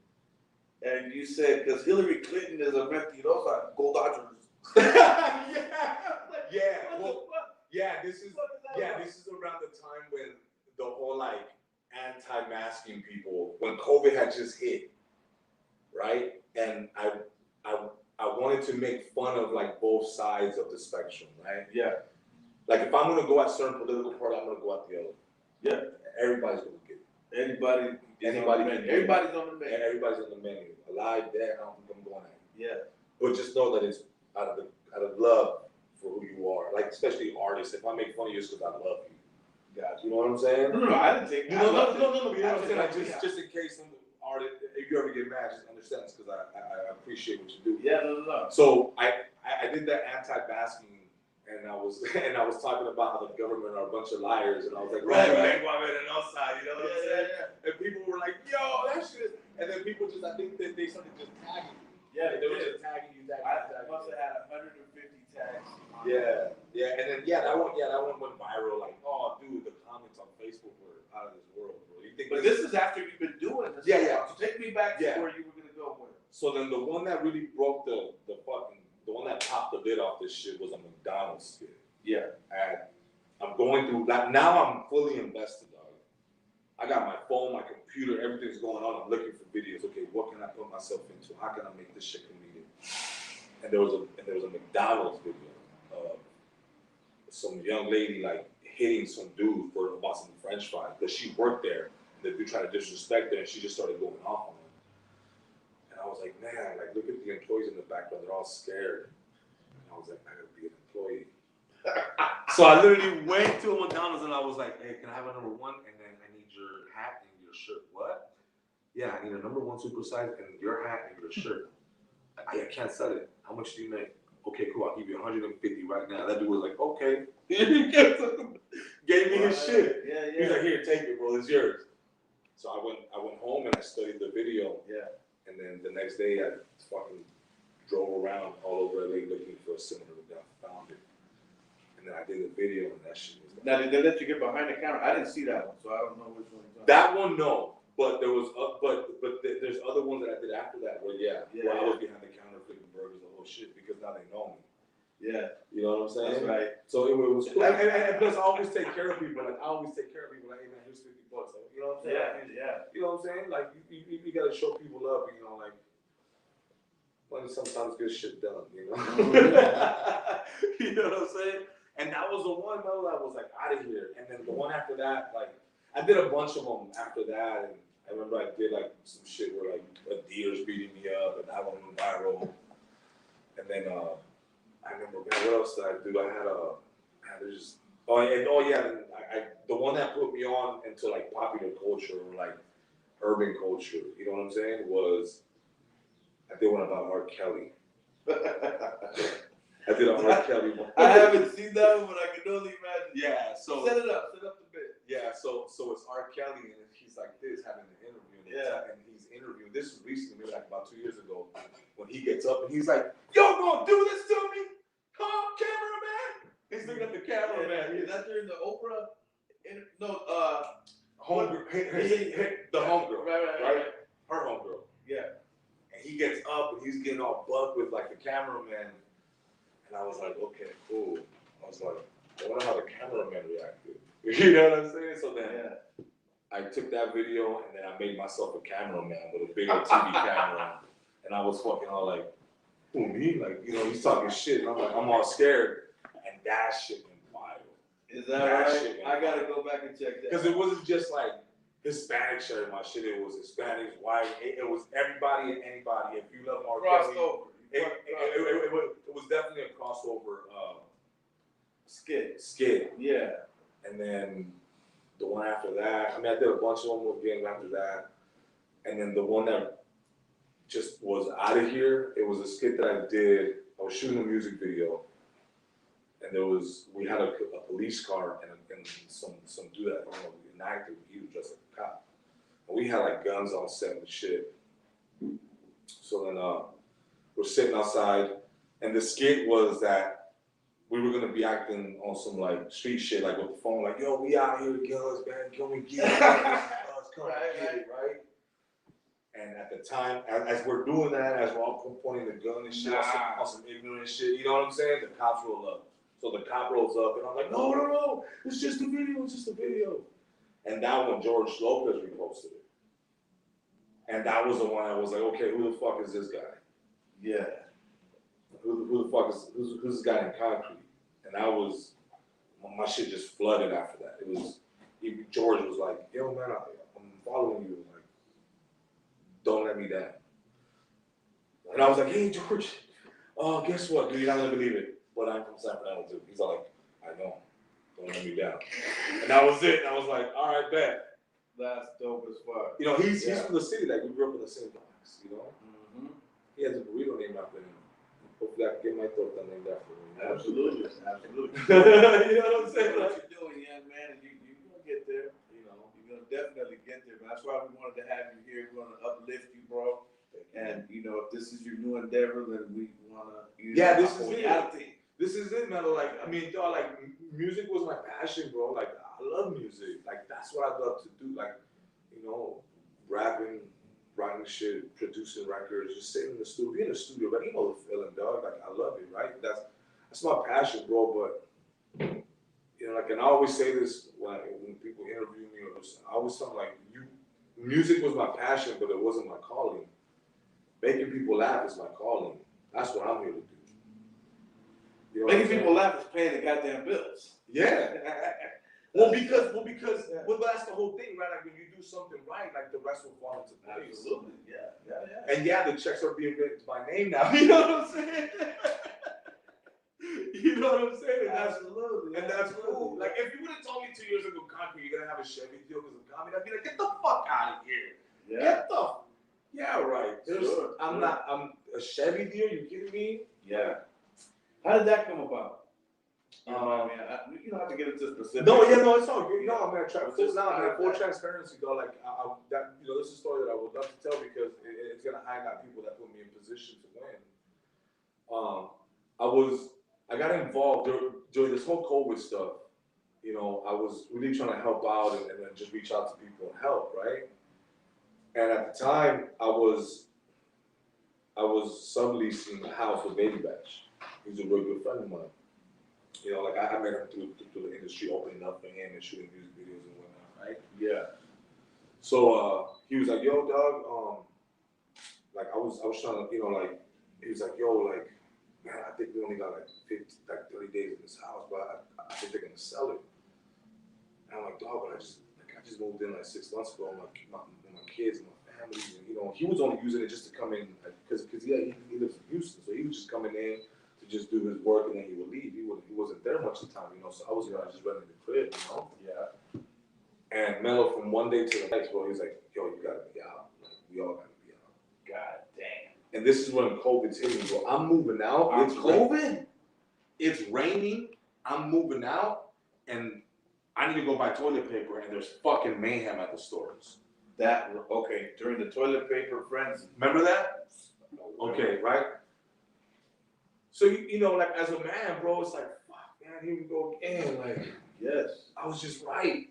And you said, because Hillary Clinton is a mentirosa, go Dodgers. This is around the time when the whole like anti-masking people, when COVID had just hit, right? And I wanted to make fun of like both sides of the spectrum, right? Yeah. Like, if I'm gonna go at certain political party, I'm gonna go at the other. Yeah. Everybody's gonna get it. Everybody's on the menu. Everybody's on the menu. Alive, dead, I don't think I'm going at it. Yeah. But just know that it's out of love for who you are. Like, especially artists. If I make fun of you, it's because I love you. Gotcha. You know what I'm saying? No, I didn't think. No. You know what I'm saying? Like, just in case some artist, if you ever get mad, just understand it's because I appreciate what you do. Yeah, no. So I did that anti-masking, and I was talking about how the government are a bunch of liars, and I was like, right, and outside, you know what I'm saying? Yeah. And people were like, yo, that shit. And then people just, I think that they started just tagging you. Yeah, they were just tagging you. I must have had 150 tags. Yeah, and then that one went viral. Like, oh, dude, the comments on Facebook were out of this world, bro. You think? But this is after you've been doing this. Yeah. So take me back to where you were gonna go with. So then the one that really broke the one that popped the lid off this shit was a McDonald's skit. Yeah. And I'm going through that now. I'm fully invested, dog. I got my phone, my computer, everything's going on. I'm looking for videos. Okay, what can I put myself into? How can I make this shit comedic? And there was a McDonald's video of some young lady like hitting some dude for about some French fries because she worked there. And the dude tried to disrespect her, and she just started going off on him. And I was like, man, like look at the employees in the background; they're all scared. And I was like, I gotta be an employee. So I literally went to a McDonald's and I was like, hey, can I have a number one? And then I need your hat and your shirt. What? Yeah, I need a number one supersize and your hat and your shirt. I can't sell it. How much do you make? Okay, cool. I'll give you 150 right now. That dude was like, okay. Gave me his shit. Yeah. He's like, here, take it, bro. It's yours. So I went home and I studied the video. Yeah. And then the next day I fucking drove around all over LA looking for a similar to that. Found it. And then I did the video and that shit was. Now, did they let you get behind the camera? I didn't see that one, so I don't know which one you're talking about. That one, no. But there was, there's other ones that I did after that where, where I was behind the counter flipping burgers, the whole shit, because now they know me. Yeah. You know what I'm saying? That's right. So it was cool. And plus, I always take care of people. Like, I always take care of people. Like, hey, man, here's $50. Like, you know what I'm saying? Yeah. You know what I'm saying? Like, you got to show people love, you know, like, money sometimes gets shit done, you know? You know what I'm saying? And that was the one, though, that was, like, out of here. And then the one after that, like, I did a bunch of them after that, and I remember I did like some shit where like a deer's beating me up, and that one went viral. And then I remember, man, what else did I do? I had just the one that put me on into like popular culture or like urban culture, you know what I'm saying? Was I did one about R. Kelly. I did a R. Kelly one. I haven't seen that one, but I can only imagine. Yeah, so set it up the bit. Yeah, so it's R. Kelly, and he's like this, having an interview, and he's interviewing. This was recently, maybe like about 2 years ago, when he gets up and he's like, "Yo, gonna do this to me? Come on, cameraman!" He's looking at the cameraman. Is that during the Oprah? Homegirl, the homegirl, right? Her homegirl. Yeah. And he gets up and he's getting all bugged with like the cameraman, and I was like, okay, cool. I was like, I wonder how the cameraman reacted. You know what I'm saying? So then I took that video and then I made myself a cameraman with a big old TV camera. And I was fucking all like, who, me? Like, you know, he's talking shit. And I'm like, I'm all scared. And that shit went wild. Is that right? I gotta go back and check that. Because it wasn't just like Hispanic sharing my shit. It was Hispanics, white. It was everybody and anybody. If you love R. Kelly. It was definitely a crossover skit. Yeah. And then the one after that, I mean, I did a bunch of them again after that. And then the one that just was out of here, it was a skit that I did. I was shooting a music video. And we had a police car and some dude that, you know, an actor, he was dressed like a cop. And we had like guns on set and shit. So then we're sitting outside, and the skit was that we were gonna be acting on some like street shit, like with the phone, like, yo, we out here, guns, man, can we get it? Come get it, right? And at the time, as we're doing that, as we're all pointing the gun and shit, on some ignorant shit, you know what I'm saying? The cops roll up. So the cop rolls up, and I'm like, no, it's just a video, And that one, George Lopez reposted it. And that was the one I was like, okay, who the fuck is this guy? Yeah. Who the fuck is, who's this guy in concrete? And that was, my shit just flooded after that. It was, George was like, yo, man, I'm following you. Like, don't let me down. And I was like, hey, George, guess what, dude? You're not gonna believe it, but I'm from San Fernando too. He's like, I know, don't let me down. And that was it. And I was like, all right, bet. That's dope as fuck. You know, he's from the city. Like, we grew up in the same box, you know? Mm-hmm. He has a burrito named after him. Hopefully I can get my torta named after him. Absolutely. You know what I'm saying? What you're doing, young man, and you're going to get there. You know, you're going to definitely get there. But that's why we wanted to have you here. We want to uplift you, bro. And, you know, if this is your new endeavor, then we want to use this is it. This is it, man. Like, I mean, dog, like, music was my passion, bro. Like, I love music. Like, that's what I love to do. Like, you know, rapping, writing shit, producing records, just sitting in the studio, being in the studio, like, you know the feeling, dog. Like, I love it, right? That's my passion, bro. But, you know, like, and I always say this when people interview me, or I always tell them, like, music was my passion, but it wasn't my calling. Making people laugh is my calling. That's what I'm here to do. You Making people laugh is paying the goddamn bills. Yeah. Well, because that's the whole thing, right? Like when you do something right, like the rest will fall into place. Absolutely. Yeah. And yeah, the checks are being written to my name now. You know what I'm saying? You know what I'm saying? And Absolutely. That's cool. Like if you would have told me 2 years ago, concrete, you're gonna have a Chevy deal because of comedy, I'd be like, get the fuck out of here. Yeah. Right. I'm a Chevy deal. You kidding me? Yeah. How did that come about? You don't have to get into specifics. No, it's all good. You know, I'm gonna full transparency, though. Like, this is a story that I would love to tell because it's gonna highlight people that put me in position to win. I got involved during this whole COVID stuff. You know, I was really trying to help out and then just reach out to people and help, right? And at the time, I was subleasing a house with Baby Batch. He's a real good friend of mine. You know, like I met him through the industry, opening up for him and shooting music videos and whatnot, right? Yeah. So he was like, "Yo, dog, like I was trying to, you know, like he was like, yo, like, man, I think we only got like 30 days in this house, but I think they're gonna sell it." And I'm like, "Dog, but I just moved in like 6 months ago with my kids and my family, and you know, he was only using it just to come in because he lives in Houston, so he was just coming in to just do his work and then he would leave. He wasn't there much of the time, you know. So I was just running the crib, you know. Yeah. And Mellow, from one day to the next, bro, he was like, "Yo, you gotta be out. Like, we all gotta be out." God damn. And this is when COVID's hitting me, bro. I'm moving out. It's COVID. It's raining. I'm moving out, and I need to go buy toilet paper, and there's fucking mayhem at the stores. During the toilet paper frenzy. Remember that? Okay, right? So, you know, like, as a man, bro, it's like, fuck, man, here we go again. Like, yes, I was just right.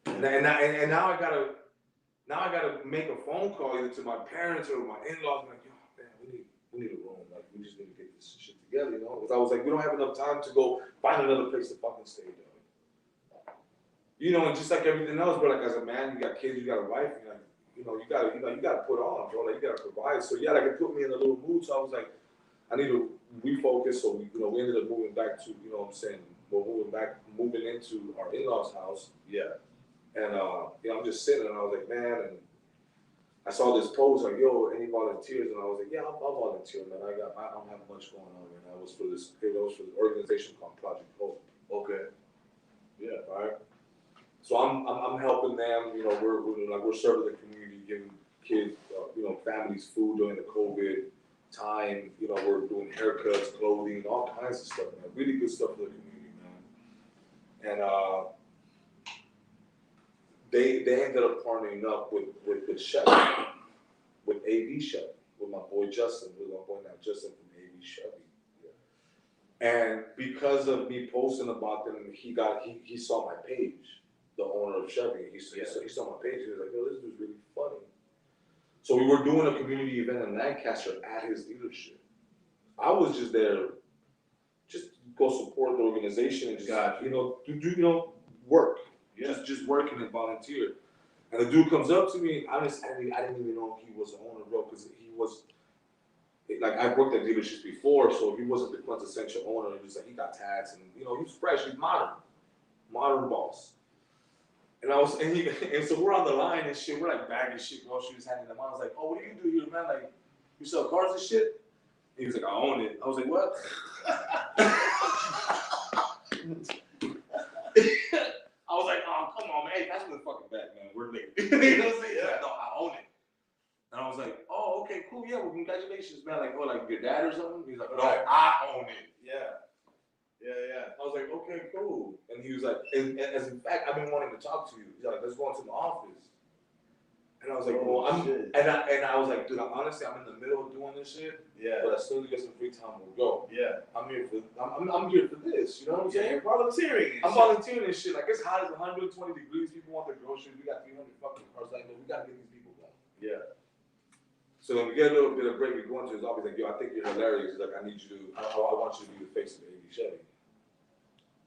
And now I gotta make a phone call either to my parents or my in-laws. I'm like, yo, man, we need a room. Like, we just need to get this shit together, you know? Because I was like, we don't have enough time to go find another place to fucking stay, dog. You know, and just like everything else, bro, like as a man, you got kids, you got a wife, you gotta put on, bro. Like, you gotta provide. So yeah, like it put me in a little mood. So I was like, I need to refocus. So we ended up moving back to, you know what I'm saying, moving into our in-laws' house. Yeah. And I'm just sitting and I was like, man, and I saw this post like, yo, any volunteers? And I was like, yeah, I'll volunteer, man. I don't have much going on, man. It was for the organization called Project Hope. Okay. Yeah. All right. So I'm helping them. You know, we're serving the community, giving kids, families food during the COVID time. You know, we're doing haircuts, clothing, all kinds of stuff, man. Really good stuff for the community, man. And they ended up partnering up with Chevy, with AV Chevy, with my boy Justin, from AV Chevy. Yeah. And because of me posting about them, he saw my page. The owner of Chevy, he saw my page. He was like, "Yo, this dude's really funny." So we were doing a community event in Lancaster at his dealership. I was just there, just go support the organization and just do work. Yeah. Just working and volunteer. And the dude comes up to me. I didn't even know he was the owner, bro, because he was like, I've worked at dealerships before, so he wasn't the quintessential owner. He was like, he got tags and he was fresh. He's modern boss. And so we're on the line and shit. We're like bagging shit, groceries, handing them out. I was like, "Oh, what do you do here, man? Like, you sell cars and shit?" And he was like, "I own it." I was like, "What?" I was like, "Oh, come on, man. Hey, pass me the fucking bag, man. We're late." You know what I'm saying? He's like, "No, I own it." And I was like, "Oh, okay, cool. Yeah, well, congratulations, man. Like, like your dad or something?" He's like, "No, I own it." Yeah. Yeah. I was like, "Okay, cool." And he was like, as in fact, I've been wanting to talk to you. He's like, "Let's go into my office." And I was like, "Well, I was like, dude, honestly, I'm in the middle of doing this shit. Yeah. But as soon as we get some free time, we'll go." Yeah. I'm here for this. You know what I'm saying? You're volunteering. I'm volunteering and shit. Like, it's hot as 120 degrees. People want their groceries. We got 300 fucking cars. Like, no, we gotta get these people going. Yeah. So when we get a little bit of break, we go into his office. Like, "Yo, I think you're hilarious. Like, I want you to be the face of the AV Chevy."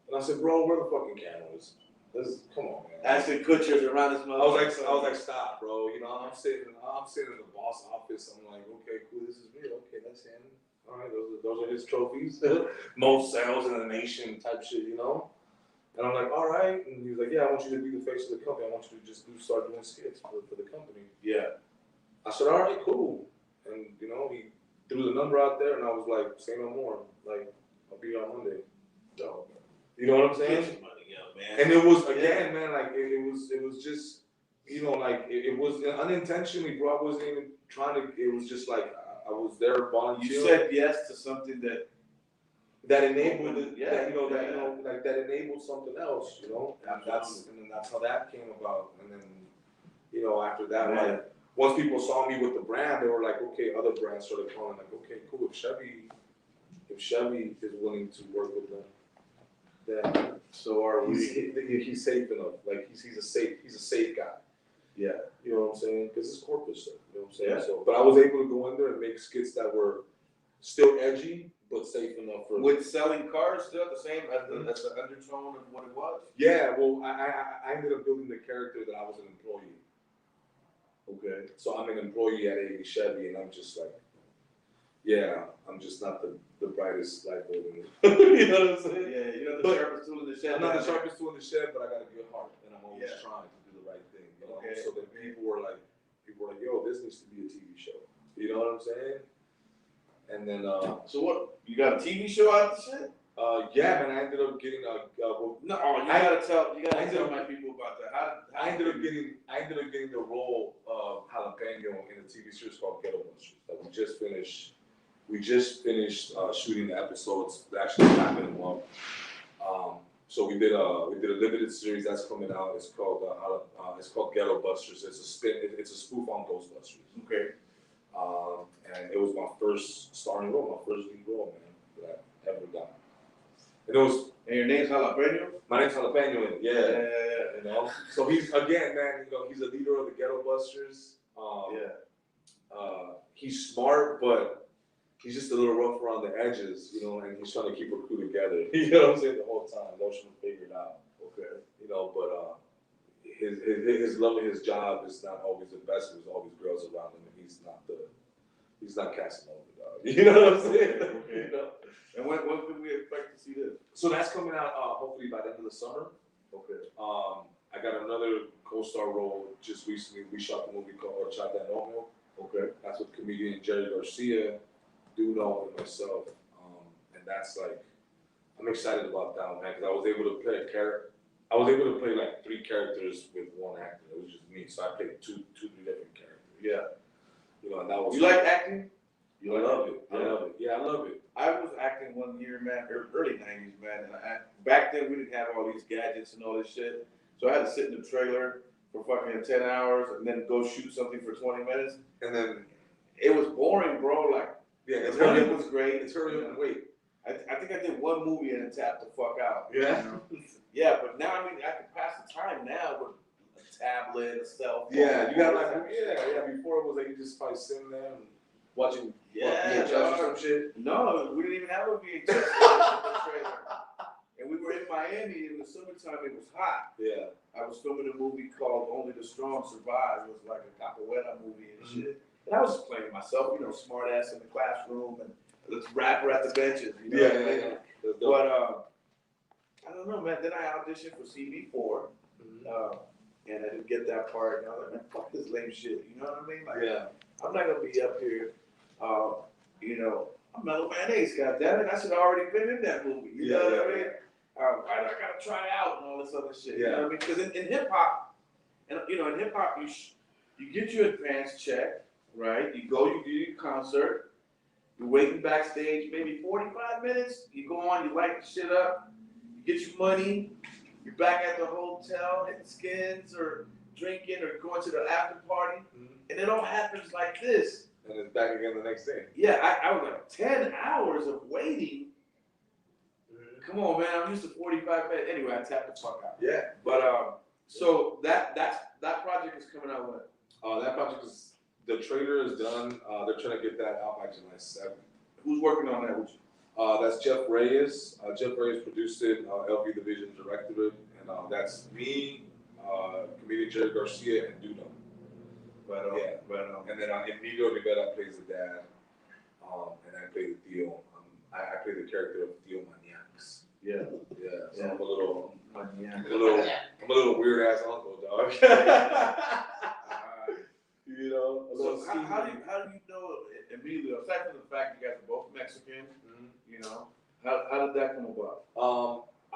And I said, "Bro, where the fucking cameras? Come on, man." Ashton Kutcher's around this motherfucker. I was like, "Stop, bro. You know, I'm sitting in the boss office. I'm like, okay, cool. This is real. Okay, that's him." All right, those are his trophies. Most sales in the nation type shit, you know? And I'm like, all right. And he was like, yeah, I want you to be the face of the company. I want you to just start doing skits for the company. Yeah. I said, all right, cool. And, you know, he threw the number out there, and I was like, say no more. Like, I'll be here on Monday. So, you know what I'm saying? Get your money, yeah, man. And it was, again, man, like, it was just, you know, like, it was unintentionally, bro. I wasn't even trying to, it was just like, I was there volunteering. You said yes to something that enabled it, that enabled something else, you know. And then that's how that came about. And then, you know, after that, like, once people saw me with the brand, they were like, okay, other brands started calling, like, okay, cool. If Chevy is willing to work with them, then so are we. He's safe enough. Like, he's a safe guy. Yeah, you know what I'm saying? Because it's corporate stuff. You know what I'm saying? Yeah. So, but I was able to go in there and make skits that were still edgy, but safe enough for. With selling cars still the same as the undertone of what it was? Yeah, well, I ended up building the character that I was an employee. Okay. So I'm an employee at AV Chevy, and I'm just like, yeah, I'm just not the brightest light bulb in the you know what I'm saying? Yeah, you're not the sharpest tool in the shed. I'm not the sharpest tool in the shed, but I got a good heart, and I'm always trying to do the right thing. You know? Okay. So then people were like, yo, this needs to be a TV show. You know what I'm saying? And then, so what? You got a TV show out of the shit? Yeah, man. I ended up getting you gotta tell my people about that. I ended up getting the role of jalapeno in a TV series called Ghetto Busters that we just finished shooting the episodes. They actually happened well. So we did a limited series that's coming out. It's called Ghetto Busters. It's a spoof on Ghostbusters. Okay. And it was my first starring role, my first lead role, man, that I ever got. And it was. And your name's Jalapeno? My name's Jalapeno. Yeah. You know. So he's again, man. You know, he's a leader of the Ghetto Busters. He's smart, but he's just a little rough around the edges, you know. And he's trying to keep a crew together. You know what I'm saying? The whole time, emotional figured out. Okay. You know, but his love of his job is not always the best. There's always girls around him, and he's not casting over, dog. You know what I'm saying? Okay. You know? And when can we expect to see this? So that's coming out hopefully by the end of the summer. Okay. I got another co-star role just recently. We shot the movie called Horchata and Oat Milk. Okay. That's with comedian Jerry Garcia, Duno, and myself. And that's like, I'm excited about that, man, because I was able to play a character. I was able to play like 3 characters with one actor. It was just me. So I played 3 different characters. Yeah. You know, and that was. You like acting? I love it. I love it. Yeah, I love it. I was acting one year, man, early 90s, man. And back then, we didn't have all these gadgets and all this shit. So I had to sit in the trailer for fucking 10 hours and then go shoot something for 20 minutes. And then it was boring, bro. Like, yeah, the money was great. It's hurry up and wait. I think I did one movie and then tapped the fuck out. Yeah. You know? Yeah, but now, I mean, I can pass the time now with a tablet, a cell phone. Yeah, you got like, before it was like you just probably sitting there and watching VHS or some shit. No, we didn't even have a VHS. And we were in Miami in the summertime. It was hot. Yeah. I was filming a movie called Only the Strong Survive. It was like a capoeira movie and shit. And I was just playing myself, you know, smart ass in the classroom and this rapper at the benches. You know what I mean? But I don't know, man. Then I auditioned for CB4. And I didn't get that part. And I was like, man, fuck this lame shit. You know what I mean? Like, I'm not going to be up here, you know, I'm Mellow Man Ace, goddammit. I should have already been in that movie. You know what I mean? Why do I got to try out and all this other shit? You know what I mean? Because in hip-hop, and you know, in hip-hop, you get your advance check, right? You go, you do your concert. You're waiting backstage maybe 45 minutes. You go on, you light the shit up. You get your money. You're back at the hotel, hitting skins or drinking or going to the after party. And it all happens like this. And it's back again the next day. Yeah, I was like 10 hours of waiting. Come on, man. I'm used to 45 minutes. Anyway, I tapped the fuck out. Yeah. But so that project is coming out when? That project is, the trailer is done. They're trying to get that out by July 7th. Who's working on that with you? That's Jeff Reyes. Jeff Reyes produced it. LV Division directed it. And that's me, comedian Jerry Garcia, and Duno. And then in Miguel Rivera plays the dad. and I play the Theo. I play the character of Theo Maniacs. Yeah. Yeah. So Yeah. I'm a little Yeah. weird ass uncle, dog. You know. So how do you know immediately? Aside from the fact you guys are both Mexican, you know, how did that come about?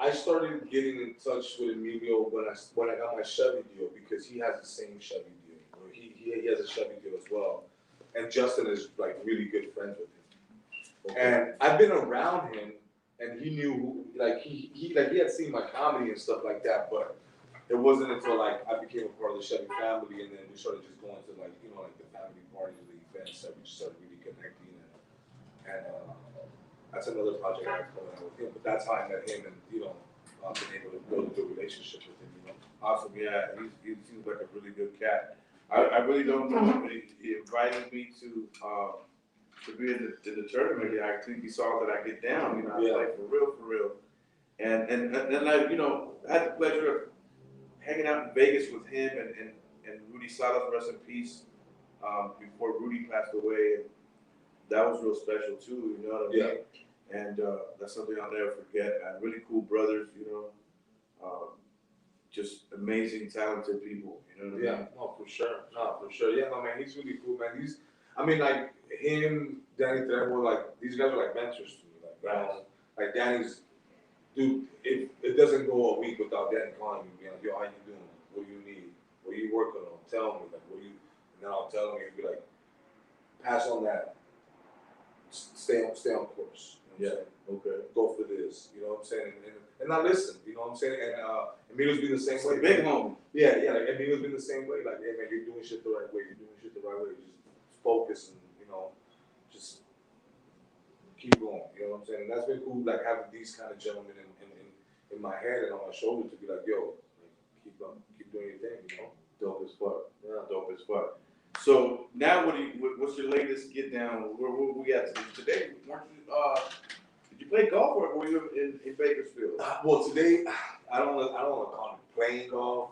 I started getting in touch with Emilio when I got my Chevy deal because he has the same Chevy deal. Or he has a Chevy deal as well, and Justin is like really good friends with him. Okay. And I've been around him, and he knew who, like he had seen my comedy and stuff like that, but it wasn't until like I became a part of the Chevy family, and then we started just going to like like the family parties, the events that we just started really connecting, and that's another project I have coming out with him. But that's how I met him, and I've been able to build a good relationship with him. Awesome, yeah, he seems like a really good cat. I really don't know, but he invited me to be in the tournament. Yeah, I think he saw that I get down. I was like, for real. And I had the pleasure of hanging out in Vegas with him and Rudy Salas, rest in peace, before Rudy passed away. And that was real special too, you know what I mean? Yeah. And that's something I'll never forget, man. Really cool brothers, just amazing, talented people, you know what I mean? Yeah, no, for sure. Yeah, no, man, he's really cool, man. Like him, Danny Trejo, like these guys are like mentors to me. Like Danny's, dude, it doesn't go a week without Danny calling me, being like, yo, how you doing? What do you need? What are you working on? Tell me, like, and then I'll tell him, he'll be like, pass on that. Stay on course. You know what I'm saying? Okay. Go for this. You know what I'm saying? And I listen. You know what I'm saying? And Emilio's been the same way. Big homie. Yeah. Like Emilio's been the same way. Like, hey man, you're doing shit the right way. Just focus and just keep going. You know what I'm saying? And that's been cool. Like having these kind of gentlemen in my head and on my shoulder to be like, yo, keep doing your thing. You know? Dope as fuck. Yeah. Dope as fuck. So now, what's your latest get down? Where we at today? Did you play golf or were you in Bakersfield? Well, today I don't want to call it playing golf.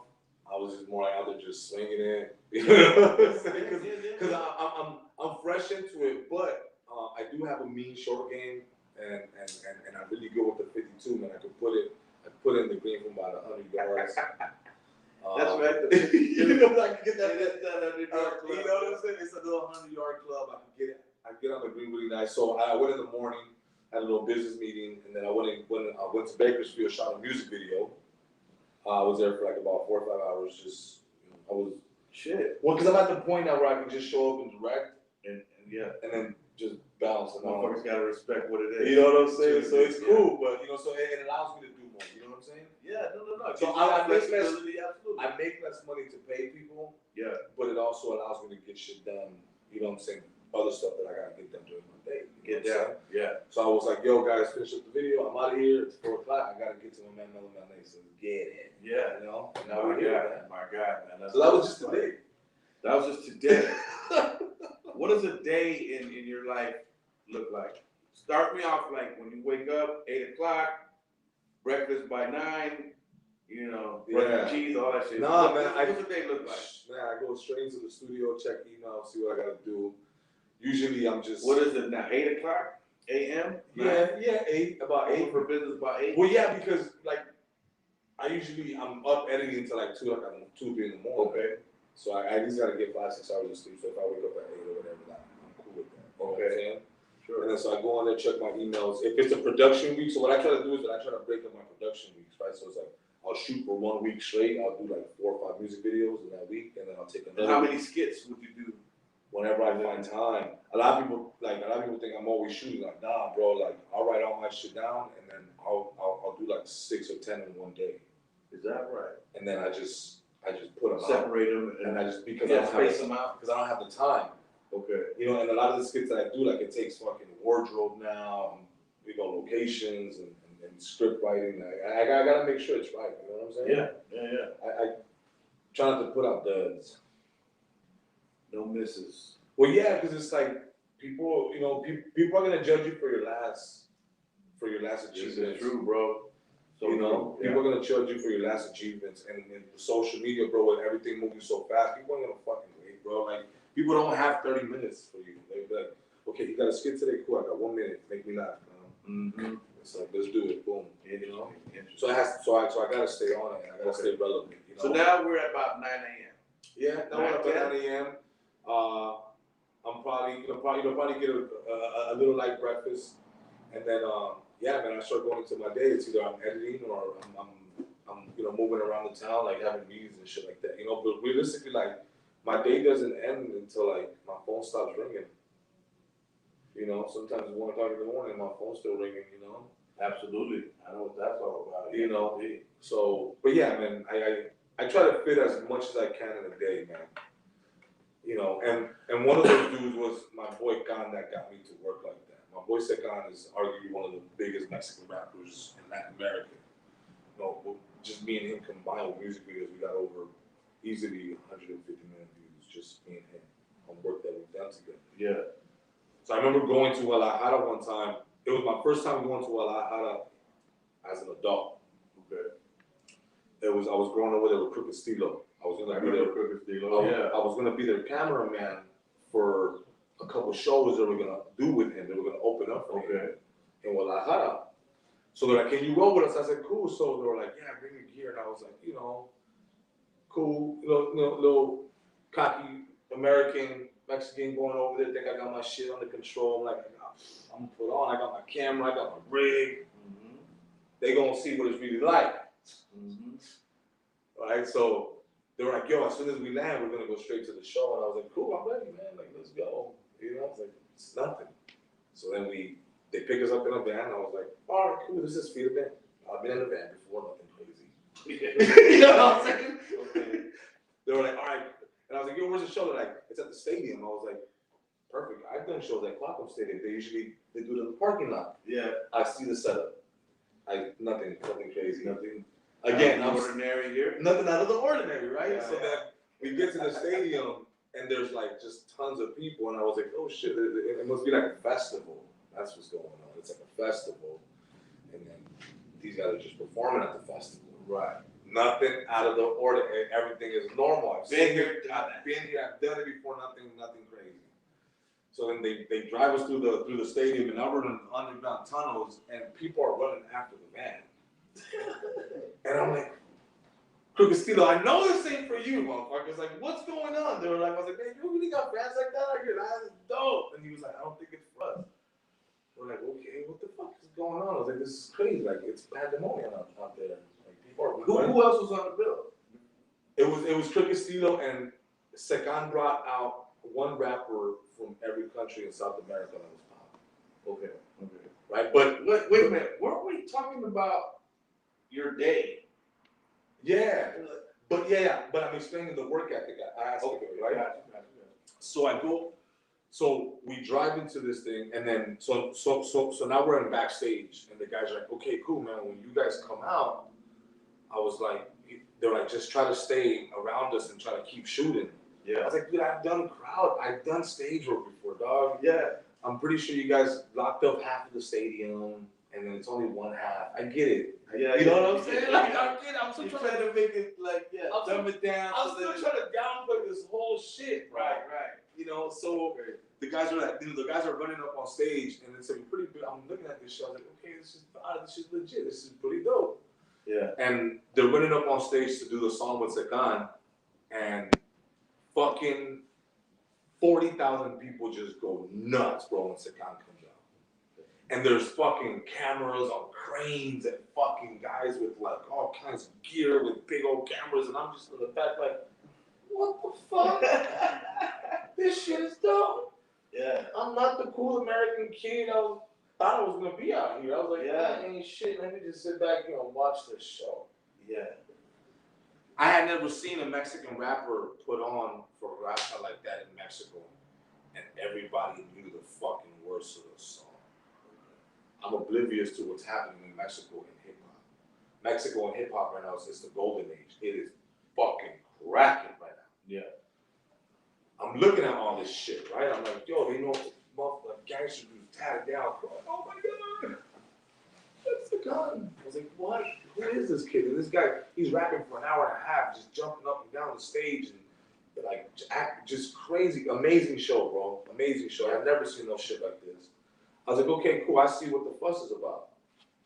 I was just more like out there just swinging it, because I'm fresh into it. But I do have a mean short game, and I'm really good with the 52. Man, I could put it in the green from about 100 yards. That's right. I can get that. You know what I'm saying? It's a little 100-yard club. I get on the green really nice. So I went in the morning, had a little business meeting, and then I went to Bakersfield, shot a music video. I was there for like about 4 or 5 hours. Well, because I'm at the point now where I can just show up and direct, and then just bounce. And motherfuckers gotta respect what it is. You know what I'm saying? So it's cool, but so it allows me to do more. You know what I'm saying? Yeah, no. So I make less money to pay people. Yeah. But it also allows me to get shit done. You know what I'm saying? Other stuff that I gotta get done during my day. Get down. Yeah. So I was like, yo, guys, finish up the video. I'm out of here. It's 4 o'clock. I gotta get to my man Mellow Man Ace. So get it. Yeah. You know? And now we're here. My God, man. So that was just today. What does a day in your life look like? Start me off like when you wake up, 8 o'clock, breakfast by 9, brush your cheese, all that shit. Nah, man. What's the day look like? Man, I go straight into the studio, check email, see what I gotta do. Usually I'm just. What is it now? 8 o'clock a.m. Yeah, 8, about 8 for business by 8. Well, yeah, because like I'm up editing until like 2, 3 in the morning. Okay. So I at least gotta get 5, 6 hours of sleep. So if I wake up at 8 or whatever, I'm cool with that. Okay. Sure. And then so I go on there, check my emails. If it's a production week, so what I try to do is that I try to break up my production weeks, right? So it's like I'll shoot for 1 week straight. I'll do like 4 or 5 music videos in that week, and then I'll take another. And how many skits would you do? Whenever I find time. A lot of people think I'm always shooting. Like, nah, bro. Like, I'll write all my shit down, and then I'll do like 6 or 10 in one day. Is that right? And then I just put them separate them, and I just because I don't have the time. Okay. And a lot of the skits that I do, like it takes fucking wardrobe now, locations and script writing. I gotta make sure it's right. You know what I'm saying? Yeah. I try not to put out duds. No misses. Well, yeah, because it's like people are gonna judge you for your last achievements. This is true, bro. So people are gonna judge you for your last achievements, and social media, bro, with everything moving so fast, people are gonna fucking wait, bro. Like people don't have 30 minutes for you. They're like, okay, you got a skit today? Cool, I got 1 minute. Make me laugh. It's like, let's do it. Boom. You know? So I gotta stay on it. I gotta stay relevant. You know? So now we're at about 9 a.m. Yeah, now we're about 9 a.m. I'm probably get a little light breakfast, and then yeah, man, I start going into my day. It's either I'm editing or I'm moving around the town, like having meetings and shit like that. You know, but realistically, like my day doesn't end until like my phone stops ringing. You know, sometimes it's 1 o'clock in the morning, my phone's still ringing. You know. Absolutely, I know what that's all about. You know, so but yeah, man, I try to fit as much as I can in a day, man. You know, and one of those dudes was my boy Khan that got me to work like that. My boy Khan is arguably one of the biggest Mexican rappers in Latin America. You know, just me and him combined with music videos, we got over easily 150 million views, just me and him on work that we've done together. Yeah. So I remember going to Guadalajara one time. It was my first time going to Guadalajara as an adult. Okay. I was growing up with a Crooked Stilo. I was gonna be their I was gonna be their cameraman for a couple shows that we're gonna do with him. They were gonna open up for him in Guadalajara. So they're like, "Can you roll with us?" I said, "Cool." So they were like, "Yeah, bring your gear." And I was like, you know, cool, little cocky American Mexican going over there. Think I got my shit under control. I'm like, I'm gonna put on. I got my camera. I got my rig. They gonna see what it's really like. Right? So they were like, "Yo, as soon as we land, we're gonna go straight to the show." And I was like, "Cool, I'm ready, man. Like, let's go." You know, I was like, "It's nothing." So then they pick us up in a van. And I was like, "All right, cool. This is Feed a Van. I've been in a van before, nothing crazy." You know what I'm saying? Okay. They were like, "All right," and I was like, "Yo, where's the show?" They're like, "It's at the stadium." I was like, "Perfect. I've done shows at Qualcomm Stadium. They do it in the parking lot." Yeah. I see the setup. Nothing crazy. Nothing. Again, ordinary here. Nothing out of the ordinary, right? Yeah, so then we get to the stadium and there's like just tons of people, and I was like, "Oh shit! It must be like a festival." That's what's going on. It's like a festival, and then these guys are just performing at the festival. Right. Nothing out of the ordinary. Everything is normal. I've been here. I've done it before. Nothing crazy. So then they drive us through the stadium, and now we're in underground tunnels, and people are running after the van. And I'm like, "Crooked Stilo, I know this ain't for you, motherfuckers. Like, what's going on?" They were like, I was like, "Man, you really got fans like that out here? That's dope." And he was like, "I don't think it's for us." We're like, "Okay, what the fuck is going on?" I was like, "This is crazy. Like, it's pandemonium out there. Like, people are." Who else was on the bill? It was Crooked Stilo, and Sekan brought out one rapper from every country in South America that was pop. Okay. Right, but wait a minute. Weren't we talking about your day? Yeah, but I'm explaining the work ethic aspect of it, right? Gotcha. So we drive into this thing, and then so now we're in backstage, and the guys are like, "Okay, cool, man. When you guys come out," I was like, they're like, "Just try to stay around us and try to keep shooting." Yeah. I was like, "Dude, I've done stage work before, dog. Yeah. I'm pretty sure you gues locked up half of the stadium, and then it's only one half. I get it. You know what I'm saying? Like, I get it. I'm still trying to make it like, dumb it down. I'm still trying to downplay this whole shit, right? You know, so the guys are like, the guys are running up on stage, and it's like pretty big. I'm looking at this show, I was like, okay, this is legit. This is pretty dope. Yeah. And they're running up on stage to do the song with Sekan, and fucking 40,000 people just go nuts, bro, when Sekan comes out. And there's fucking cameras on cranes and fucking guys with like all kinds of gear with big old cameras, and I'm just in the back like, what the fuck? This shit is dope. Yeah. I'm not the cool American kid I thought I was gonna be out here. I was like, yeah, ain't shit. Let me just sit back here and watch this show. Yeah. I had never seen a Mexican rapper put on for rap like that in Mexico, and everybody knew the fucking words of the song. I'm oblivious to what's happening in Mexico and hip hop. Mexico and hip hop right now is the golden age. It is fucking cracking right now. Yeah. I'm looking at all this shit, right? I'm like, yo, they know motherfucking gangster dudes tatted down. Oh my god, that's the gun. I was like, what? Who is this kid? And this guy, he's rapping for an hour and a half, just jumping up and down the stage and like just crazy, amazing show, bro. Amazing show. I've never seen no shit like this. I was like, okay, cool. I see what the fuss is about.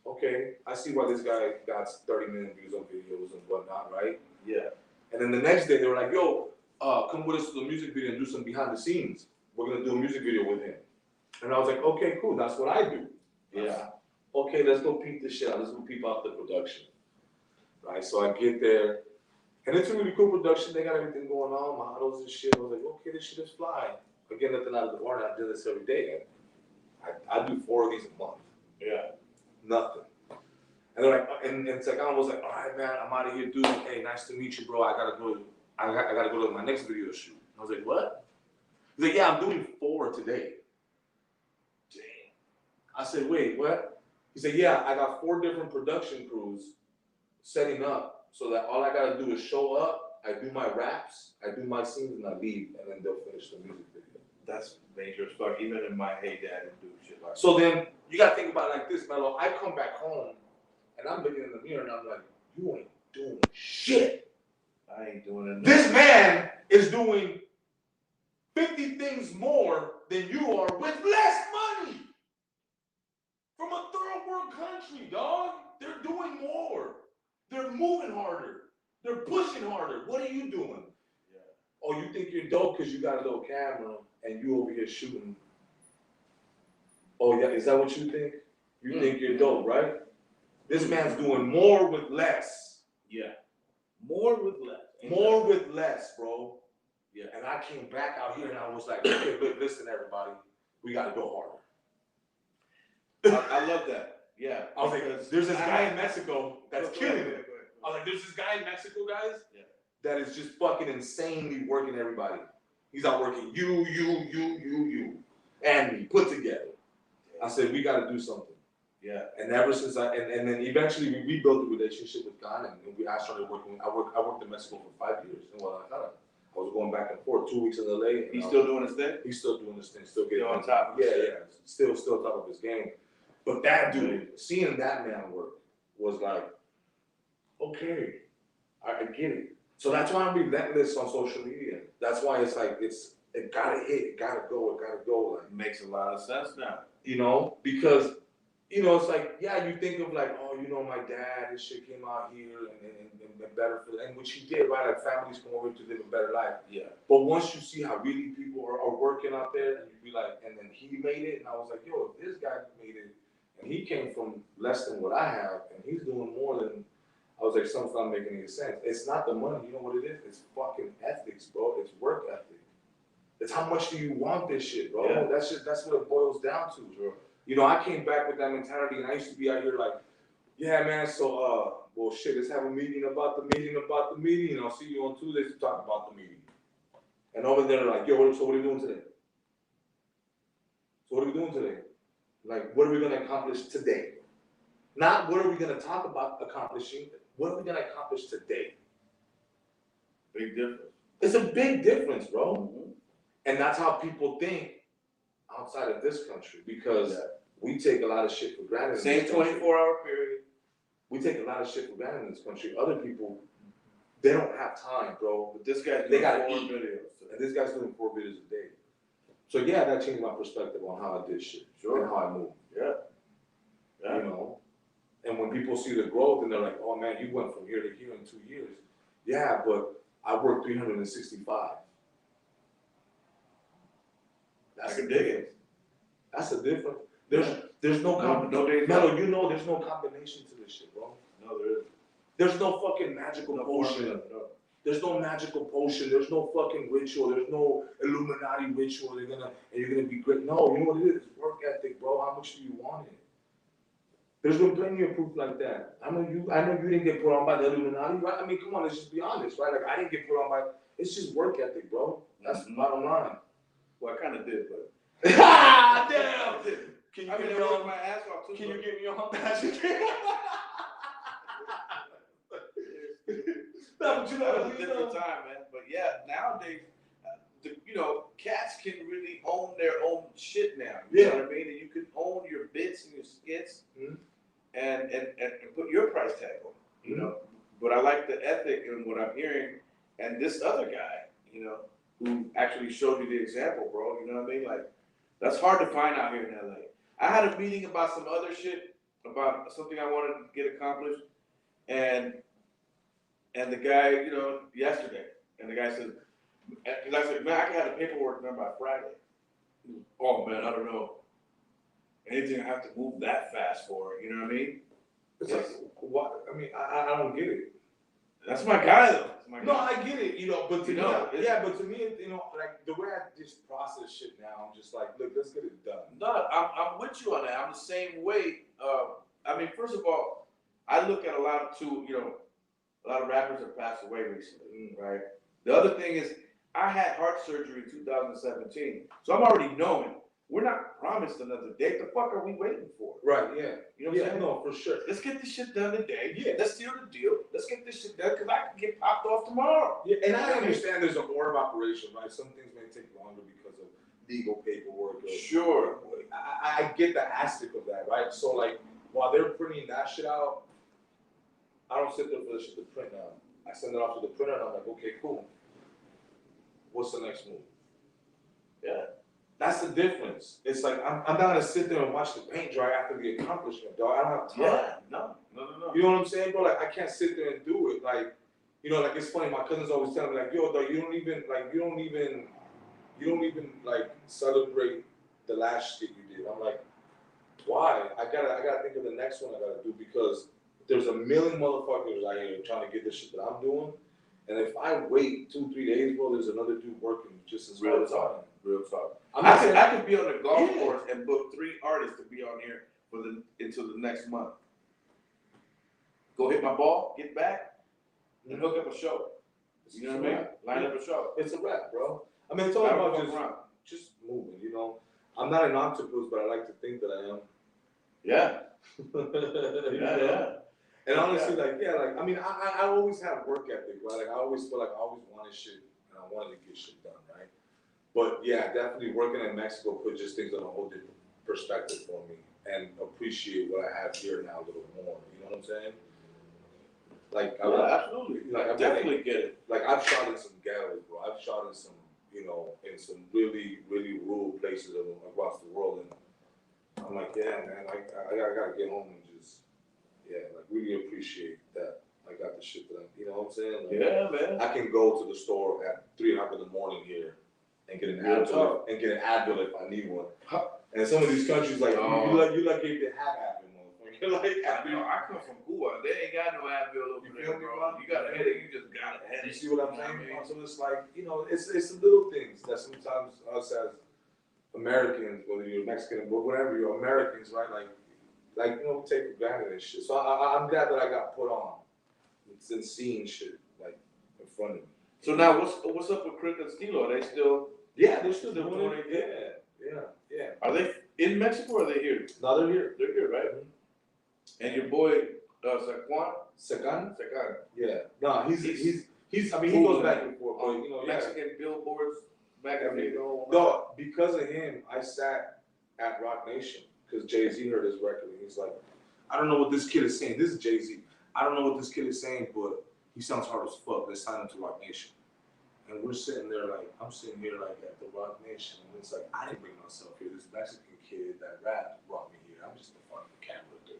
Okay, I see why this guy got 30 million views on videos and whatnot, right? Yeah. And then the next day they were like, yo, come with us to the music video and do some behind the scenes. We're gonna do a music video with him. And I was like, okay, cool. That's what I do. Yeah. Okay, let's go peep this shit out. Let's go peep out the production. Right. So I get there, and it's a really cool production. They got everything going on, models and shit. I was like, okay, this shit is fly. Again, nothing out of the ordinary. I do this every day. I do 4 of these a month. Yeah. Nothing. And they're like, and it's like, I was like, all right, man, I'm out of here, dude. Hey, nice to meet you, bro. I gotta go to my next video shoot. I was like, what? He's like, yeah, I'm doing 4 today. Damn. I said, wait, what? He said, yeah, I got 4 different production crews setting up so that all I gotta do is show up, I do my raps, I do my scenes, and I leave, and then they'll finish the music video. That's major as fuck. Even in my heyday, I didn't do shit like that. So then, you gotta think about it like this, Mellow. I come back home, and I'm looking in the mirror, and I'm like, you ain't doing shit. I ain't doing it. This man is doing 50 things more than you are with less money. From a third world country, dog. They're doing more. They're moving harder. They're pushing harder. What are you doing? Yeah. Oh, you think you're dope because you got a little camera and you over here shooting. Oh, yeah, is that what you think? You think you're dope, right? This man's doing more with less. Yeah. More with less. More with less, bro. Yeah. And I came back out here and I was like, okay, listen, everybody, we got to go harder. I love that. Yeah. I was like, there's this guy in Mexico that's killing it. I was like, there's this guy in Mexico, guys, that is just fucking insanely working everybody. He's out working you, and me, put together. I said, we got to do something. Yeah. And ever since and then eventually we rebuilt the relationship with Ghana, and I started working. I worked in Mexico for 5 years in Guadalajara. I was going back and forth, 2 weeks in LA. He's still doing his thing? He's still doing his thing, still getting on top of his game. Yeah. Still on top of his game. But that dude, seeing that man work was like, okay, I get it. So that's why I'm relentless on social media. That's why it's like, it gotta hit, it gotta go. Like, it makes a lot of sense now. You know, because, you know, it's like, yeah, you think of like, oh, you know, my dad, this shit came out here and better for, and which he did, right? Like families come over to live a better life. Yeah. But once you see how really people are working out there, and you be like, and then he made it, and I was like, yo, if this guy made it, and he came from less than what I have, and he's doing more than, I was like, something's not making any sense. It's not the money, you know what it is? It's fucking ethics, bro. It's work ethic. It's how much do you want this shit, bro? Yeah. That's what it boils down to, bro. You know, I came back with that mentality, and I used to be out here like, yeah, man, so, well, shit, let's have a meeting about the meeting, and I'll see you on Tuesday to talk about the meeting. And over there, like, yo, so what are we doing today? So what are we doing today? Like, what are we going to accomplish today? Not what are we going to talk about accomplishing, what are we going to accomplish today? Big difference. It's a big difference, bro. Mm-hmm. And that's how people think outside of this country, because we take a lot of shit for granted. Same 24-hour period. We take a lot of shit for granted in this country. Other people, they don't have time, bro. But this guy, they got 4 videos. And this guy's doing 4 videos a day. So yeah, that changed my perspective on how I did shit. Sure. And how I move. Yeah. You know? And when people see the growth and they're like, oh man, you went from here to here in 2 years. Yeah, but I worked 365. That's a difference. That's a difference. There's no combination. Mellow, you know there's no combination to this shit, bro. No, there isn't. There's no fucking magical potion. No. There's no magical potion. There's no fucking ritual. There's no Illuminati ritual. You're gonna be great. No, you know what it is? It's work ethic, bro. How much do you want it? There's been plenty of proof like that. I know you didn't get put on by the Illuminati, right? I mean, come on, let's just be honest, right? Like I didn't get put on by. It's just work ethic, bro. That's the bottom line. Well, I kind of did, but. Damn! Can you get me on my ass off too? Can you get me on that? No, but you know, that was a different time, man. But yeah, nowadays, you know, cats can really own their own shit now. You know what I mean? And you can own your bits and your skits, and put your price tag on. You know. But I like the ethic and what I'm hearing, and this other guy, you know, who actually showed you the example, bro. You know what I mean? Like, that's hard to find out here in LA. I had a meeting about some other shit, about something I wanted to get accomplished, and the guy, you know, yesterday, and the guy said, because I said, man, I can have the paperwork done by Friday. Oh man, I don't know. Anything I have to move that fast for, you know what I mean? It's like, what? I mean, I don't get it. That's my guy though. No, I get it, you know, but to me, but to me, you know, like the way I just process shit now, I'm just like, look, let's get it done. No, I'm with you on that. I'm the same way. I mean, first of all, I look at a lot of rappers have passed away recently, right? The other thing is, I had heart surgery in 2017, so I'm already knowing we're not promised another date. The fuck are we waiting for? Right, yeah. You know what I'm saying? No, for sure. Let's get this shit done today. Yeah. Let's seal the deal. Let's get this shit done because I can get popped off tomorrow. Yeah, and I understand there's an order of operation, right? Some things may take longer because of legal paperwork. Sure. I get the aspect of that, right? So, like, while they're printing that shit out, I don't sit there for the shit to print out. I send it off to the printer and I'm like, okay, cool. What's the next move? Yeah. That's the difference. It's like, I'm not gonna sit there and watch the paint dry after the accomplishment, dog. I don't have time. Yeah, no. You know what I'm saying, bro? Like, I can't sit there and do it. Like, you know, like, it's funny, my cousins always tell me, like, yo, dog, you don't even, like, celebrate the last shit you did. I'm like, why? I gotta think of the next one I gotta do, because there's a million motherfuckers out here trying to get the shit that I'm doing. And if I wait 2-3 days, bro, there's another dude working just as hard as I am. Real talk. I could be on the golf course and book 3 artists to be on here until the next month. Go hit my ball, get back, and hook up a show. You know what I mean? Line up a show. It's a wrap, bro. I mean, it's all about just moving, you know. I'm not an octopus, but I like to think that I am. Yeah. Yeah. And honestly, I mean, I always have work ethic, right? Like, I always feel like I always wanted shit, and I wanted to get shit done, right? But yeah, definitely working in Mexico put just things on a whole different perspective for me, and appreciate what I have here now a little more. You know what I'm saying? Like, absolutely. Like, I definitely get it. Like, I've shot in some galleys, bro. I've shot in some, you know, in some really, really rural places across the world, and I'm like, yeah, man, like, I gotta get home and just, like, really appreciate that I got the shit that you know what I'm saying? Like, yeah, man. I can go to the store at 3 o'clock in the morning here and get an Advil if I need one. And some of these countries, like, you lucky if they have Advil, motherfucker. Like, I come from Cuba. They ain't got no Advil over there, bro. You got a headache, you just got a headache. You see what I'm saying? So it's like, you know, it's the little things that sometimes us as Americans, whether you're Mexican, but whatever, you're Americans, right? Like, you know, take advantage of this shit. So I'm glad that I got put on. And seeing shit, like, in front of me. So now, what's up with Crick and Stilo? Are they still? Yeah, they're still doing it. Yeah. Are they in Mexico or are they here? No, they're here. They're here, right? Mm-hmm. And your boy, Secan? Yeah. No, he's. I mean, cool, he goes back and forth, but you know, Mexican billboards back and forth. No, because of him, I sat at Rock Nation because Jay-Z heard his record and he's like, I don't know what this kid is saying. This is Jay-Z. I don't know what this kid is saying, but he sounds hard as fuck. Let's sign him to Rock Nation. And we're sitting there like, I'm sitting here like at the Rock Nation, and it's like, I didn't bring myself here. This Mexican kid that rap brought me here. I'm just the fucking camera dude.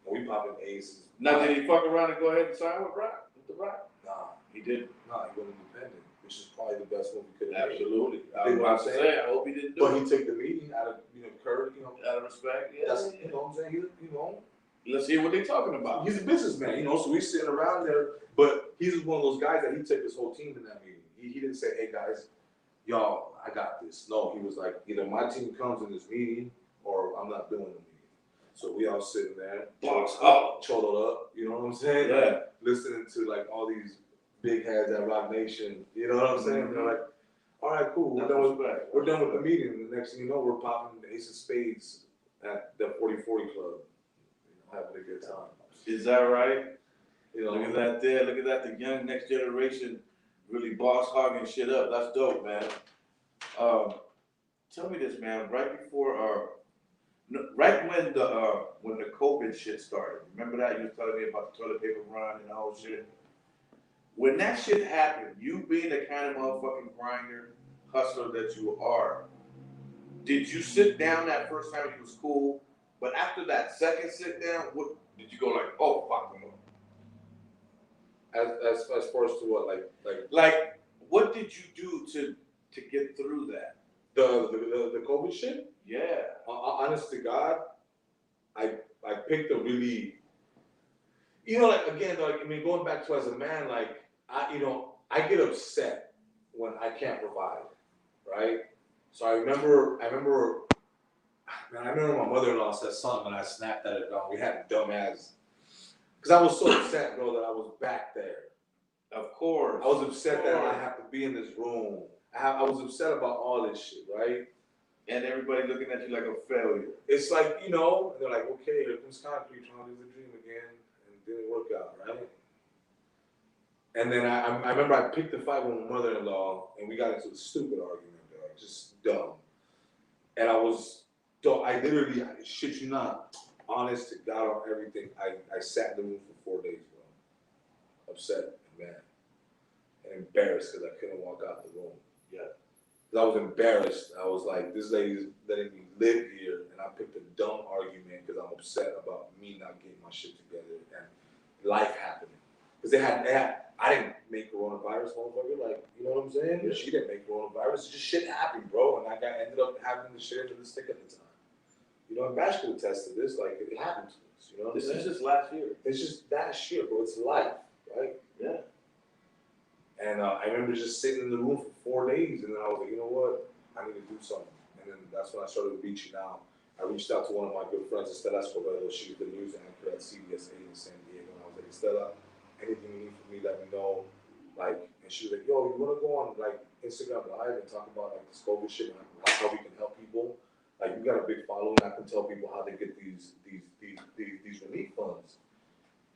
And we popping Aces. Now, did he fuck around and go ahead and sign with the Rock? Nah. He didn't. Nah, he went independent, which is probably the best move he could have made. Absolutely. I was about to say, I hope he didn't do it. But he took the meeting out of, you know, courage, you know. Out of respect, yeah. That's, you know what I'm saying? You know. Let's hear what they're talking about. He's a businessman, you know, so we sitting around there, but he's one of those guys that he took his whole team in that meeting. He didn't say, hey guys, y'all, I got this. No, he was like, either my team comes in this meeting or I'm not doing the meeting. So we all sitting there, choloed up, you know what I'm saying? Yeah. Like, listening to like all these big heads at Rock Nation, you know what I'm saying? Mm-hmm. They're like, all right, cool, we're done with the meeting. And the next thing you know, we're popping the Ace of Spades at the 40/40 Club. Having a good time. Is that right? You know, look at that there. Look at that. The young next generation really boss hogging shit up. That's dope, man. Tell me this, man. Right before, right when the COVID shit started. Remember that you was telling me about the toilet paper run and the whole shit. When that shit happened, you being the kind of motherfucking grinder, hustler that you are, did you sit down that first time it was cool? But after that second sit down, what did you go like, oh fuck them? As far as to what, like what did you do to get through that? The COVID shit? Yeah. Honest to God, I picked a really, like again, like I mean, going back to as a man, like I get upset when I can't provide, right? So I remember my mother-in-law said something, and I snapped at it. We had a dumbass, because I was so upset, bro, that I was back there. Of course. I was upset that I have to be in this room. I was upset about all this shit, right? And everybody looking at you like a failure. It's like, and they're like, okay, here comes Concrete trying to live the dream again, and it didn't work out, right? And then I remember I picked a fight with my mother-in-law, and we got into a stupid argument, dog, just dumb. And I literally, shit you not, honest to God on everything, I sat in the room for 4 days, bro. Upset and mad. And embarrassed because I couldn't walk out the room. Yeah. Because I was embarrassed. I was like, this lady's letting me live here, and I picked a dumb argument because I'm upset about me not getting my shit together and life happening. Because I didn't make coronavirus, motherfucker. Like, you know what I'm saying? Yeah. She didn't make coronavirus. Just shit happened, bro. And I ended up having the shit into the stick at the time. And Bash could attest to this. Like, it happened to us. You know what I'm saying? This is just last year. It's just that shit, bro. It's life, right? Yeah. And I remember just sitting in the room for 4 days, and then I was like, you know what? I need to do something. And then that's when I started reaching out. I reached out to one of my good friends, Estela Escobedo. She was the news anchor at CBS 8 in San Diego. And I was like, Estela, anything you need from me, let me know. Like, and she was like, yo, you want to go on like Instagram Live and talk about like this COVID shit and how we can help people? Like, you got a big following. I can tell people how to get these relief funds.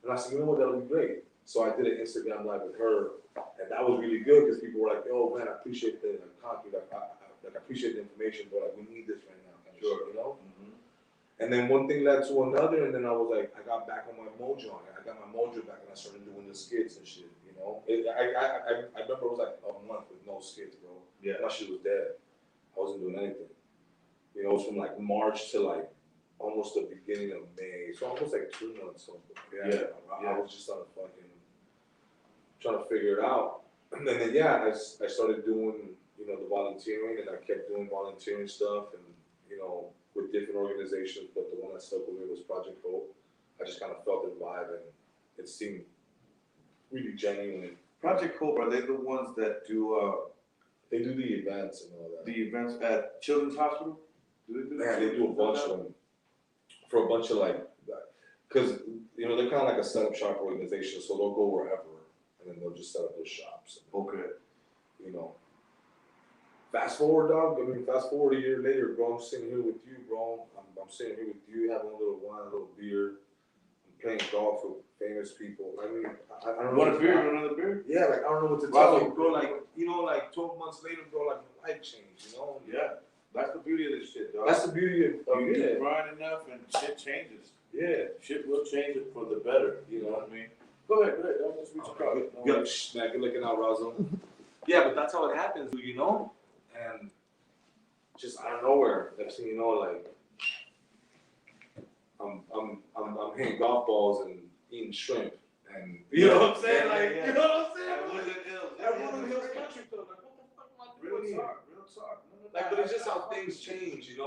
And I said, you know what? That'll be great. So I did an Instagram Live with her, and that was really good because people were like, "Oh man, I appreciate the concrete. I appreciate the information, but like, we need this right now." Kind of sure. Shit, Mm-hmm. And then one thing led to another, and then I was like, I got back on my mojo. I got my mojo back, and I started doing the skits and shit. I remember it was like a month with no skits, bro. Yeah. My shit was dead. I wasn't doing anything. It was from like March to like almost the beginning of May, so almost like 2 months. So I was just on a fucking trying to figure it out. And then I started doing, the volunteering, and I kept doing volunteering stuff and, with different organizations, but the one that stuck with me was Project Hope. I just kind of felt the vibe, and it seemed really genuine. Project Hope, are they the ones that do, they do the events and all that. The events at Children's Hospital? They do a bunch of them. For a bunch of because, they're kind of like a setup shop organization, so they'll go wherever. And then they'll just set up their shops. Okay. Fast forward a year later, bro. I'm sitting here with you, bro. I'm sitting here with you, having a little wine, a little beer. I'm playing golf with famous people. I mean, I don't know. Want a beer? You want another beer? Yeah, I don't know what to tell you, bro. 12 months later, bro, my life changed, Yeah. That's the beauty of this shit, dog. That's the beauty of you do grind enough and shit changes. Yeah. Shit will change it for the better. You know what I mean? Go ahead. Don't just reach across. Good looking out, Razo. Yeah, but that's how it happens, And just out of nowhere, next thing you know, like I'm hitting golf balls and eating shrimp, and you know what I'm saying? You know what I'm saying? Everyone in Hills Country Club, like, what the fuck am I doing here? Real talk. But it's just how things change, and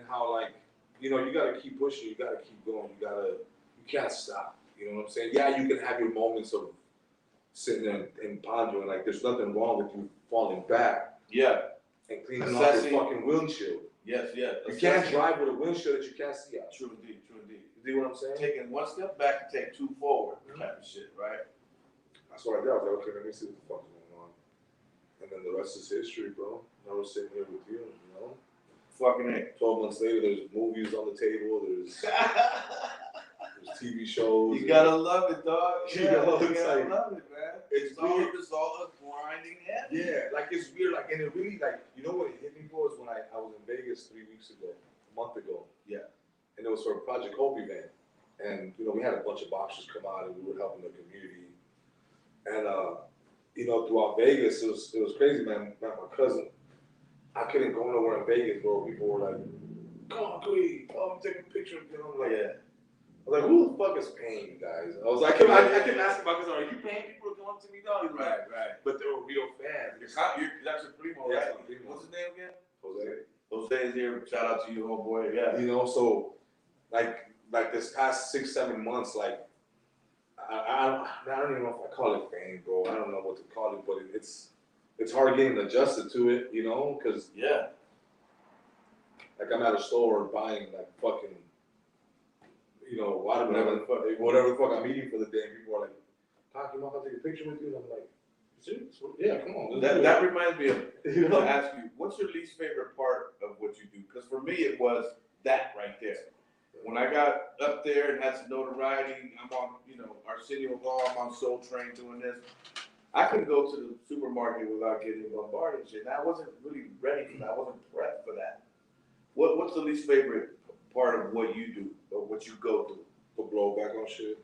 how you gotta keep pushing, you gotta keep going, you can't stop. You know what I'm saying? Yeah, you can have your moments of sitting there and pondering, like there's nothing wrong with you falling back. Yeah. And cleaning off your fucking windshield. Yes. You can't drive with a windshield that you can't see out. True indeed. You see what I'm saying? Taking one step back and take 2 forward, type of shit, right? That's what I did. I was like, okay, let me see what the fuck's going on. And then the rest is history, bro. Now we're sitting here with you, Fucking it. 12 months later, there's movies on the table, there's TV shows. You gotta love it, dog. You gotta love it, man. It's all weird. the result of grinding heavy. Yeah, it's weird. And it really, what it hit me for is when I was in Vegas 3 weeks ago, a month ago. Yeah. And it was for a Project Hope event. And, we had a bunch of boxers come out and we were helping the community. And you know, throughout Vegas, it was crazy, man. My cousin, I couldn't go nowhere in Vegas, bro. People were like, "Come on, Queen, I'm taking a picture." You know, I'm like, yeah. I was like, "Who the fuck is paying you guys?" I was like, I kept asking my cousin, "Are you paying people to come up to me, dog?" He's like, right. But they were real fans. That's your primo, right? What's his name again? Jose is here. Shout out to you, homeboy. Yeah. You know, so like this past 6-7 months, like I don't even know if I call it fame, bro. I don't know what to call it, but it's hard getting adjusted to it, you know, because like I'm at a store buying like fucking, you know, whatever the fuck I'm eating for the day, and people are like, "Doc, you want to take a picture with you?" And I'm like, "Serious? Yeah, come on." That reminds me of to ask you, what's your least favorite part of what you do? Because for me, it was that right there. When I got up there and had some notoriety, I'm on, you know, Arsenio Hall, I'm on Soul Train doing this. I couldn't go to the supermarket without getting bombarded and shit. And I wasn't really ready for that. I wasn't prepped for that. What's the least favorite part of what you do or what you go through? The blowback on shit.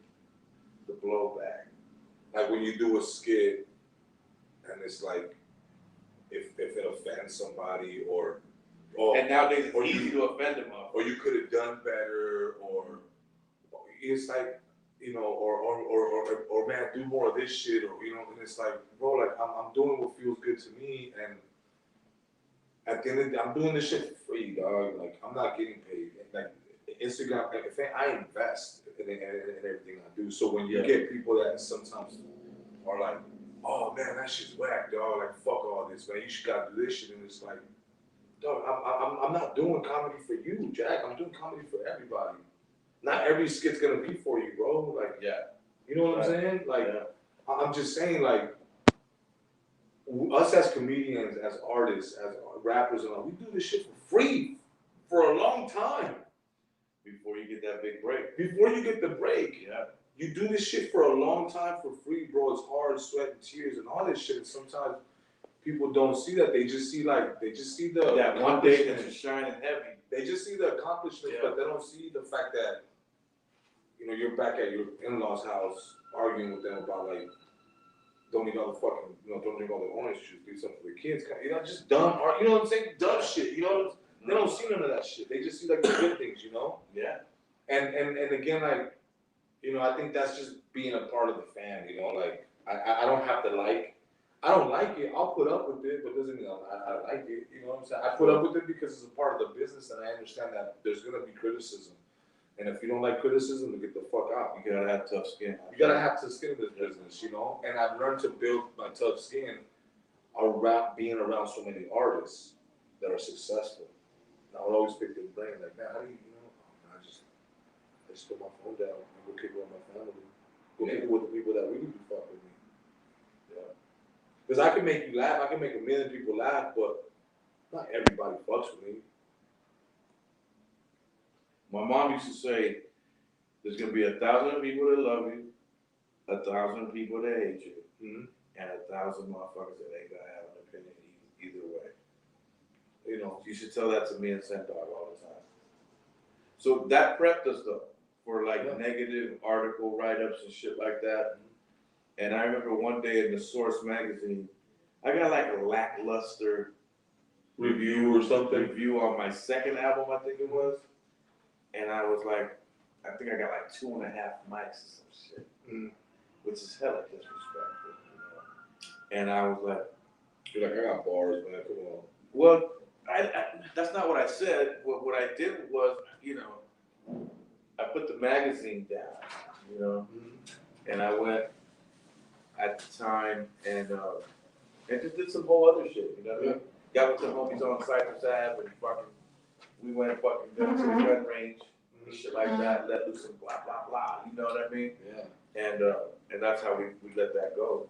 The blowback. Like when you do a skit and it's like, if it offends somebody or and nowadays it's easy to offend them up. Or you could have done better, or it's like, you know, or man, do more of this shit, or you know, and it's like, bro, like I'm doing what feels good to me, and at the end of the day, I'm doing this shit for free, dog. Like I'm not getting paid. Like Instagram, I invest in everything I do. So when you get people that sometimes are like, "Oh man, that shit's whack, dog. Like fuck all this, man. You should gotta do this shit," and it's like, dog, I'm not doing comedy for you, Jack. I'm doing comedy for everybody. Not every skit's gonna be for you, bro. Like, you know what I'm saying? Like, I'm just saying, like, us as comedians, as artists, as rappers, and all, we do this shit for free for a long time. Before you get that big break. Before you get the break. Yeah. You do this shit for a long time for free, bro. It's hard, sweat, and tears, and all this shit. And sometimes people don't see that. They just see the that one day that you're shining heavy. They just see the accomplishments, but they don't see the fact that, you know, you're back at your in-laws' house arguing with them about like, don't drink all the orange juice, do something for the kids. You know, just dumb, you know what I'm saying? Dumb shit. You know, they don't see none of that shit. They just see like the good things, you know. Yeah. And again, like, you know, I think that's just being a part of the fan. You know, like I don't have to like. I don't like it. I'll put up with it, but doesn't mean I like it. You know what I'm saying? I put up with it because it's a part of the business, and I understand that there's gonna be criticism. And if you don't like criticism, then get the fuck out. You gotta have tough skin. You gotta have tough skin in this business, you know. And I've learned to build my tough skin around being around so many artists that are successful. And I would always pick their brain, like, man, how do you know? I just put my phone down and go kick it with my family. Go kick it with the people that really do fuck with me. Because I can make you laugh, I can make 1 million people laugh, but not everybody fucks with me. My mom used to say, there's going to be 1,000 people that love you, 1,000 people that hate you, and 1,000 motherfuckers that ain't going to have an opinion either way. You know, you should tell that to me and Send Dog all the time. So that prepped us though for like negative article write-ups and shit like that. And I remember one day in the Source magazine, I got like a lackluster review on my second album, I think it was. And I was like, I think I got like 2.5 mics or some shit, which is hella disrespectful, you know. And I was like, you're like, I got bars, man, come on. Well, I that's not what I said. What I did was, you know, I put the magazine down, you know, and I went at the time and just did some whole other shit, you know what I mean? Got with some homies on Cypress Ave and we went fucking down to the gun range and shit like that, let loose some blah, blah, blah, you know what I mean? Yeah. And that's how we let that go.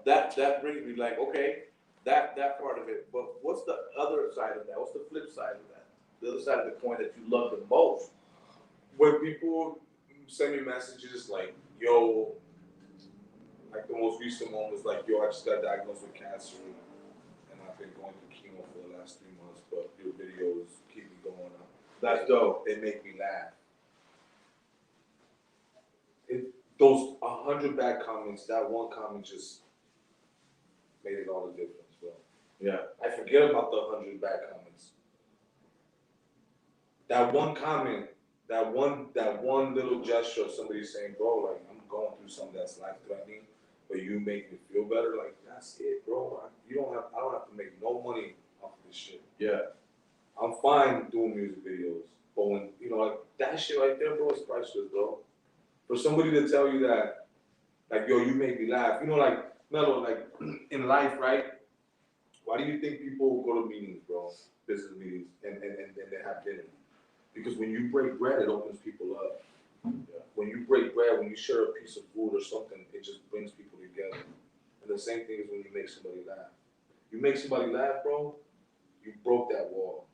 That brings me like, okay, that part of it, but what's the other side of that? What's the flip side of that? The other side of the coin that you love the most? When people send me messages like, yo, like the most recent one was like, yo, I just got diagnosed with cancer and I've been going through chemo for the last 3 months, but your videos keep me going up. That's dope. They make me laugh. Those 100% 100 bad comments, that one comment just made it all the difference, bro. Yeah. I forget about the 100 bad comments. That one comment, that one little gesture of somebody saying, bro, like, I'm going through something that's life-threatening, but you make me feel better, like, that's it, bro. I don't have to make no money off of this shit. Yeah. I'm fine doing music videos, but when, you know, like, that shit right there, bro, is priceless, bro. For somebody to tell you that, like, yo, you make me laugh. You know, like, Mellow, like, in life, right? Why do you think people go to meetings, bro? Business meetings, and they have dinner? Because when you break bread, it opens people up. Yeah. When you break bread, when you share a piece of food or something, it just brings people together. And the same thing is when you make somebody laugh. You make somebody laugh, bro, you broke that wall.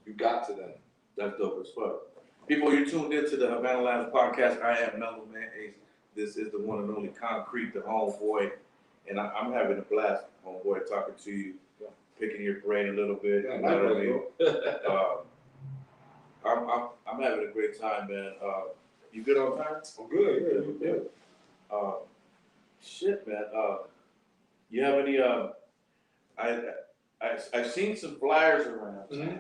You got to them. That's dope as fuck. People, you're tuned into the Havana Lounge podcast. I am Mellow Man Ace. This is the one and only Concrete, the homeboy. And I'm having a blast, homeboy, talking to you, picking your brain a little bit. Yeah, you know what I mean? I'm having a great time, man. You good on time? I'm good, yeah. Good. Shit, man. You have any? I've seen some flyers around. Mm-hmm.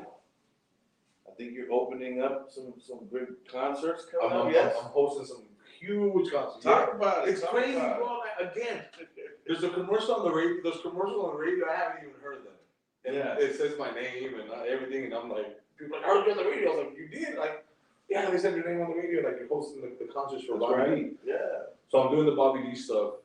I think you're opening up some good concerts coming up. Yes, I'm hosting some huge concerts. Talk about it. It's crazy, bro. Again, there's a commercial on the radio. Those commercials on the radio, I haven't even heard them. And it says my name and everything, and I'm like, people are like, I heard you on the radio. I was like, you did? Like, yeah, they said your name on the radio. Like, you're hosting the concerts for Bobby D. Yeah. So I'm doing the Bobby D stuff.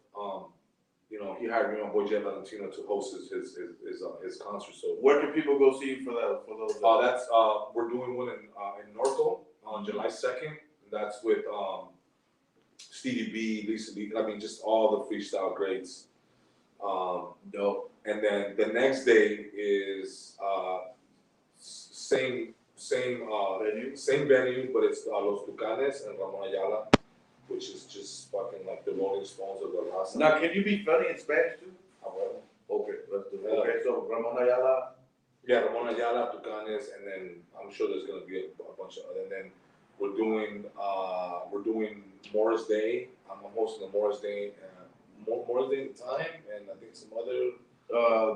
You know, he hired me on Boy J Valentino to host his concert. So where can people go see you for that? For those? That's we're doing one in Norco on July 2nd. That's with Stevie B, Lisa B. I mean, just all the freestyle greats. Dope. And then the next day is same venue, but it's Los Tucanes and Ramon Ayala, which is just fucking like the Rolling Stones of the last. Now, can you be funny in Spanish too? Okay, let's do it. Okay, so Ramon Ayala. Yeah, Ramon Ayala, Tucanes, and then I'm sure there's gonna be a bunch of other. And then we're doing Morris Day. I'm hosting the Morris Day, Morris Day at the time, and I think some other.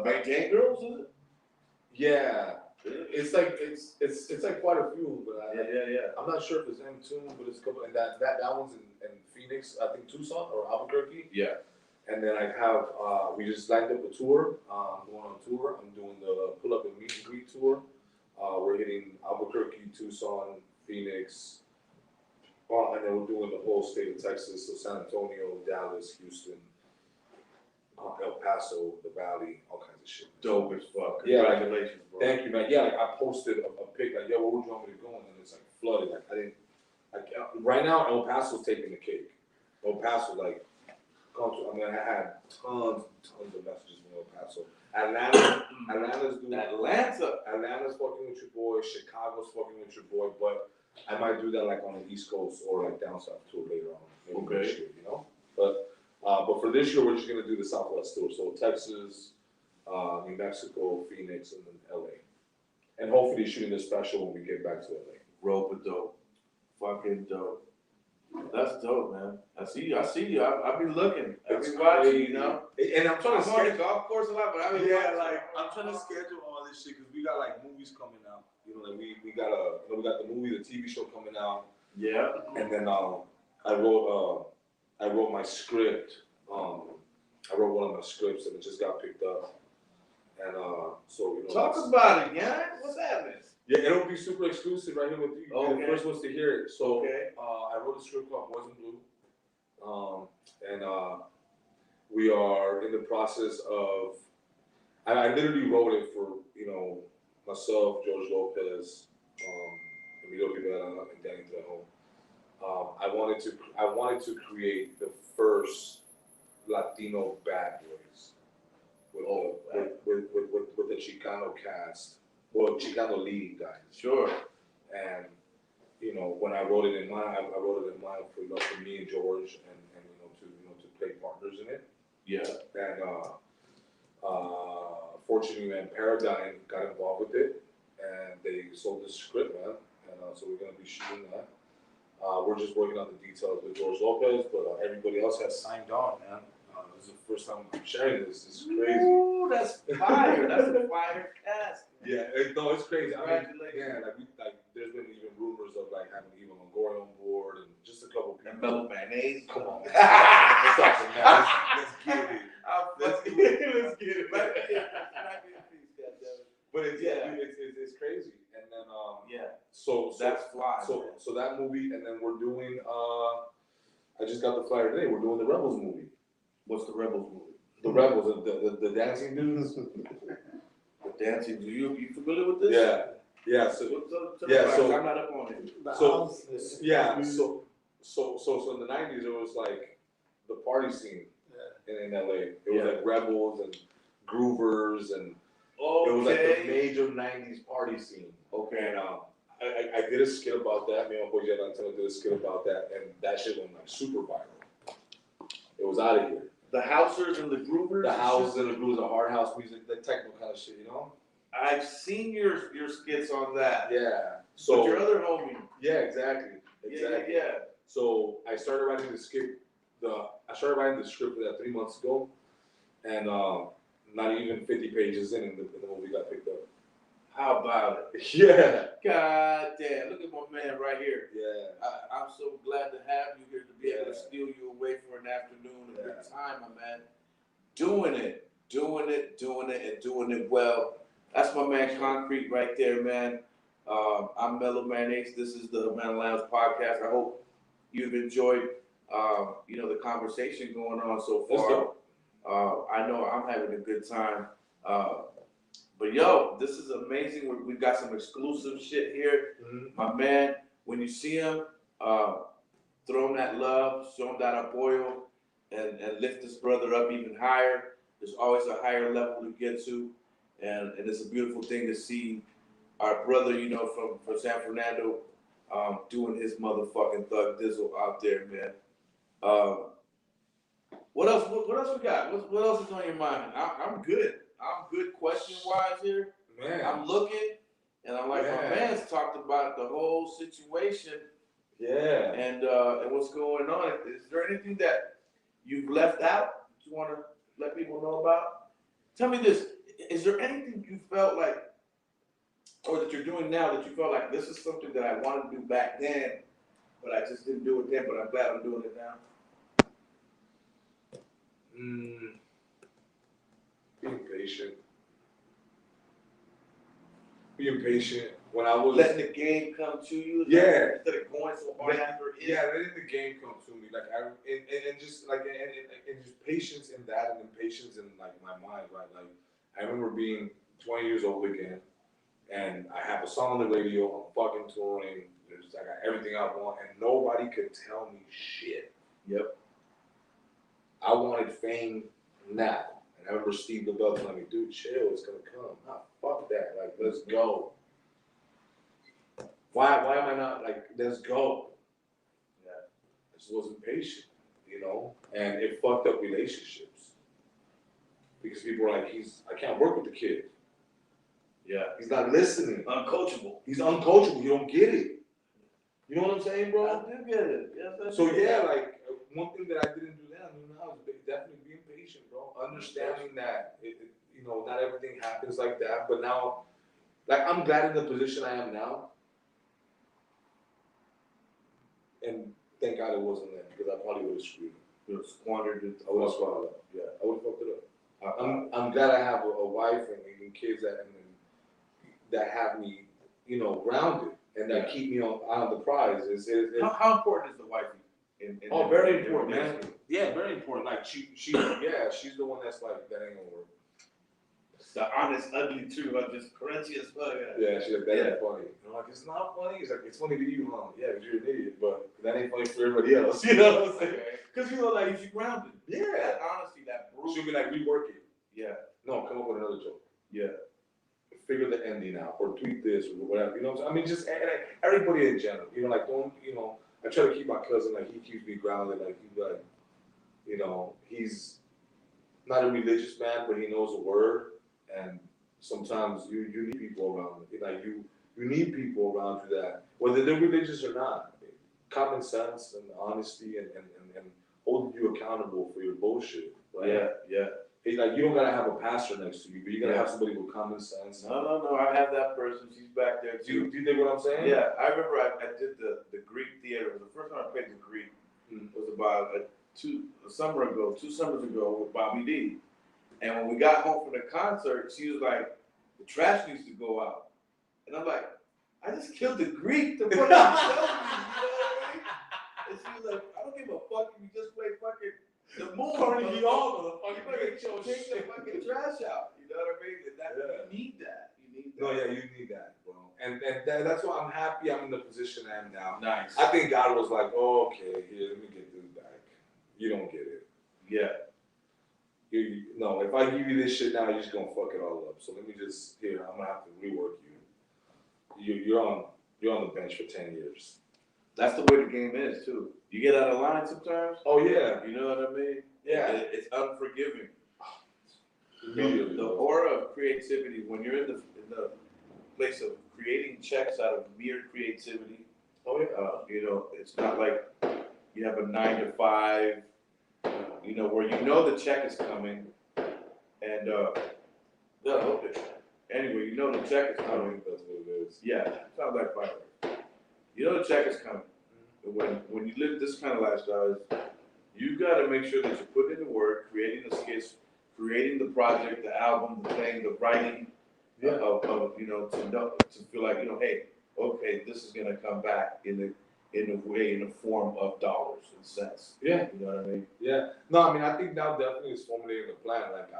Maintain Girls, is it? Yeah, it's like quite a few, but yeah. I'm not sure if it's them too, but it's a couple, and that one's in Phoenix, I think Tucson or Albuquerque. Yeah. And then I have we just lined up a tour. I'm going on tour. I'm doing the pull up and meet and greet tour. We're hitting Albuquerque, Tucson, Phoenix, and then we're doing the whole state of Texas, so San Antonio, Dallas, Houston. El Paso, the Valley, all kinds of shit. Dope as fuck. Congratulations, bro. Thank you, man. Yeah, like I posted a pic, like, yo, where would you want me to go? And then it's like flooded. Like right now, El Paso's taking the cake. El Paso, like, I had tons of messages from El Paso. Atlanta's doing Atlanta's fucking with your boy. Chicago's fucking with your boy. But I might do that like on the East Coast or like down south tour later on. Maybe next year, you know? But for this year, we're just gonna do the Southwest tour. So Texas, New Mexico, Phoenix, and then LA. And hopefully shooting this special when we get back to LA. Rope dope. Fucking dope. That's dope, man. I see you. I've been looking. I've been watching, you know. And I'm trying to I'm on the golf course a lot, but I've been watching. Like I'm trying to schedule all this shit because we got like movies coming out. You know, like we got the movie, the TV show coming out. Yeah. And then I wrote my script. I wrote one of my scripts and it just got picked up. And so you know. Talk about it, yeah. What's happening? Yeah, it'll be super exclusive right here with you. Okay. You're the first ones to hear it. So I wrote a script called Boys in Blue. And we are in the process of. I literally wrote it for myself, George Lopez, Emilio Rivera, and Danny Trejo. I wanted to create the first Latino Bad Boys with the Chicano cast, well, Chicano leading guys. Sure. And when I wrote it in mind, I wrote it in mind for me and George, and to play partners in it. Yeah. And fortunately, man, Paradigm got involved with it, and they sold the script, man. And so we're gonna be shooting that. We're just working on the details with George Lopez, but everybody else has signed on, man. This is the first time I'm sharing this. This is crazy. Ooh, that's fire. That's a fire cast. Yeah, no, it's crazy. I mean, Congratulations. there's been even rumors of like having Eva Longoria on board and just a couple people. And Mellow Man Ace. Come on, man. Stop it, man. Let's get it. Let's get it. But it's crazy. And then so that's fly. So that movie, and then we're doing I just got the flyer today. We're doing the Rebels movie. What's the Rebels movie? The Rebels, the dancing dudes. The dancing. You familiar with this? Yeah. So I'm not up on it. So in the '90s, it was like the party scene in LA. It was like Rebels and Groovers and. It was like the major '90s party scene. Okay, and I did a skit about that. Me and my boy Jed Antona did a skit about that, and that shit went like super viral. It was out of here. The Housers and the Groovers. The Housers and the Groovers, the hard house music, the techno kind of shit, you know. I've seen your skits on that. Yeah. So but your other homie. Yeah, exactly. Yeah. So I started writing the script. I started writing the script for that 3 months ago, and not even 50 pages in, and the movie got picked up. How about it? Yeah. God damn! Look at my man right here. Yeah. I'm so glad to have you here to be able to steal you away for an afternoon of good time, my man. Doing it, and doing it well. That's my man Concrete right there, man. I'm Mellow Man Ace. This is the Havana Lounge podcast. I hope you've enjoyed, the conversation going on so far. I know I'm having a good time. But yo, this is amazing. We've got some exclusive shit here. Mm-hmm. My man, when you see him, throw him that love, show him that apoyo, and lift this brother up even higher. There's always a higher level to get to. And it's a beautiful thing to see our brother, from San Fernando, doing his motherfucking thug dizzle out there, man. What else? What else we got? What else is on your mind? I'm good. I'm good question-wise here. Man. I'm looking, and I'm like, my man's talked about the whole situation. Yeah. And what's going on. Is there anything that you've left out that you want to let people know about? Tell me this. Is there anything you felt like, or that you're doing now that you felt like this is something that I wanted to do back then, but I just didn't do it then, but I'm glad I'm doing it now? Being patient. When I was letting the game come to you, instead of going so hard after it. Yeah, letting the game come to me, and just patience in that, and then patience in like my mind, right? Like I remember being 20 years old again, and I have a song on the radio. I'm fucking touring. I got everything I want, and nobody could tell me shit. Yep. I wanted fame now. I remember Steve LaBelle telling me, dude, chill, it's gonna come. Nah, fuck that. Like, let's go. Why am I not like, let's go? Yeah. I just wasn't patient, and it fucked up relationships. Because people were like, I can't work with the kid. Yeah. He's not listening. Uncoachable. He's uncoachable. You don't get it. You know what I'm saying, bro? I do get it. Yes, so like one thing that I didn't do then, now is definitely being patient, bro. Understanding that not everything happens like that. But now, like I'm glad in the position I am now, and thank God it wasn't then, because I probably would have screwed it. You would have squandered it. I would have squandered it. Yeah, I would have fucked it up. I'm glad I have a wife and kids that have me, grounded and that keep me on the prize. How important is the wife? Very important, man. Yeah, very important. Like she's the one that's like, that ain't gonna work. The honest, ugly truth. I'm just crunchy as fuck. Yeah, she's like, that ain't funny. I'm like, it's not funny. He's like, it's funny to you, huh? Yeah, because you're an idiot, but that ain't funny for everybody else. You know what I'm saying? Because like you grounded. Yeah. That honesty, that brutal. She'll be like, rework it. Yeah. No, come up with another joke. Yeah. Figure the ending out, or tweet this, or whatever. You know what I'm saying? I mean, just everybody in general. I try to keep my cousin, like, he keeps me grounded. Like, he's not a religious man, but he knows the word. And sometimes you need people around you. Like, you need people around you that, whether they're religious or not, common sense and honesty and holding you accountable for your bullshit. Right? Yeah, yeah. It's like you don't gotta have a pastor next to you, but you gotta have somebody with common sense. No. I have that person. She's back there too. Do you think what I'm saying? Yeah, I remember I did the Greek theater. It was the first time I played the Greek. It was about 2 summers ago with Bobby D. And when we got home from the concert, she was like, "The trash needs to go out." And I'm like, "I just killed the Greek to fucking tell me," you know what I mean? And she was like, "I don't give a fuck if you just play fucking the moon. Carnegie Hall, You better take the fucking trash out." You know what I mean? And you need that. You need that. No, yeah, you need that, bro. And that's why I'm happy I'm in the position I am now. Nice. I think God was like, oh, okay, here, let me get this back. You don't get it. Yeah. No, if I give you this shit now, you're just gonna fuck it all up. So let me just I'm gonna have to rework you. You're on the bench for 10 years. That's the way the game is too. You get out of line sometimes. Oh yeah. You know what I mean? Yeah. It's unforgiving. Immediately, the aura of creativity when you're in the place of creating checks out of mere creativity. Oh yeah. You know, it's not like you have a 9 to 5. You know, where you know the check is coming, and anyway, you know the check is I don't coming. think that's what it is. Yeah, sounds like fireworks. You know the check is coming. When you live this kind of lifestyle, you got to make sure that you put in the work, creating the skits, creating the project, the album, the thing, the writing, of you know, to feel like, you know, hey, okay, this is gonna come back in the form of dollars and cents. Yeah. You know what I mean? Yeah. No, I mean, I think now definitely is formulating a plan. Like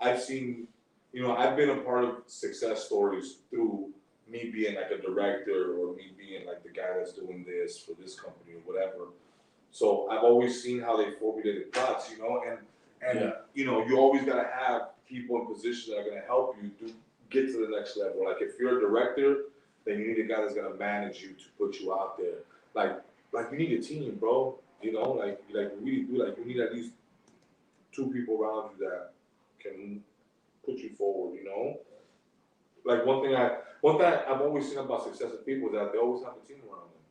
I've seen, you know, I've been a part of success stories through me being like a director or me being like the guy that's doing this for this company or whatever. So I've always seen how they formulated plots, you know, and you know, you always gotta have people in positions that are gonna help you get to the next level. Like if you're a director, then you need a guy that's gonna manage you to put you out there. Like you need a team, bro. You know, like we really do. Like you need at least 2 people around you that can put you forward. You know, like one thing I've always seen about successful people is that they always have a team around them.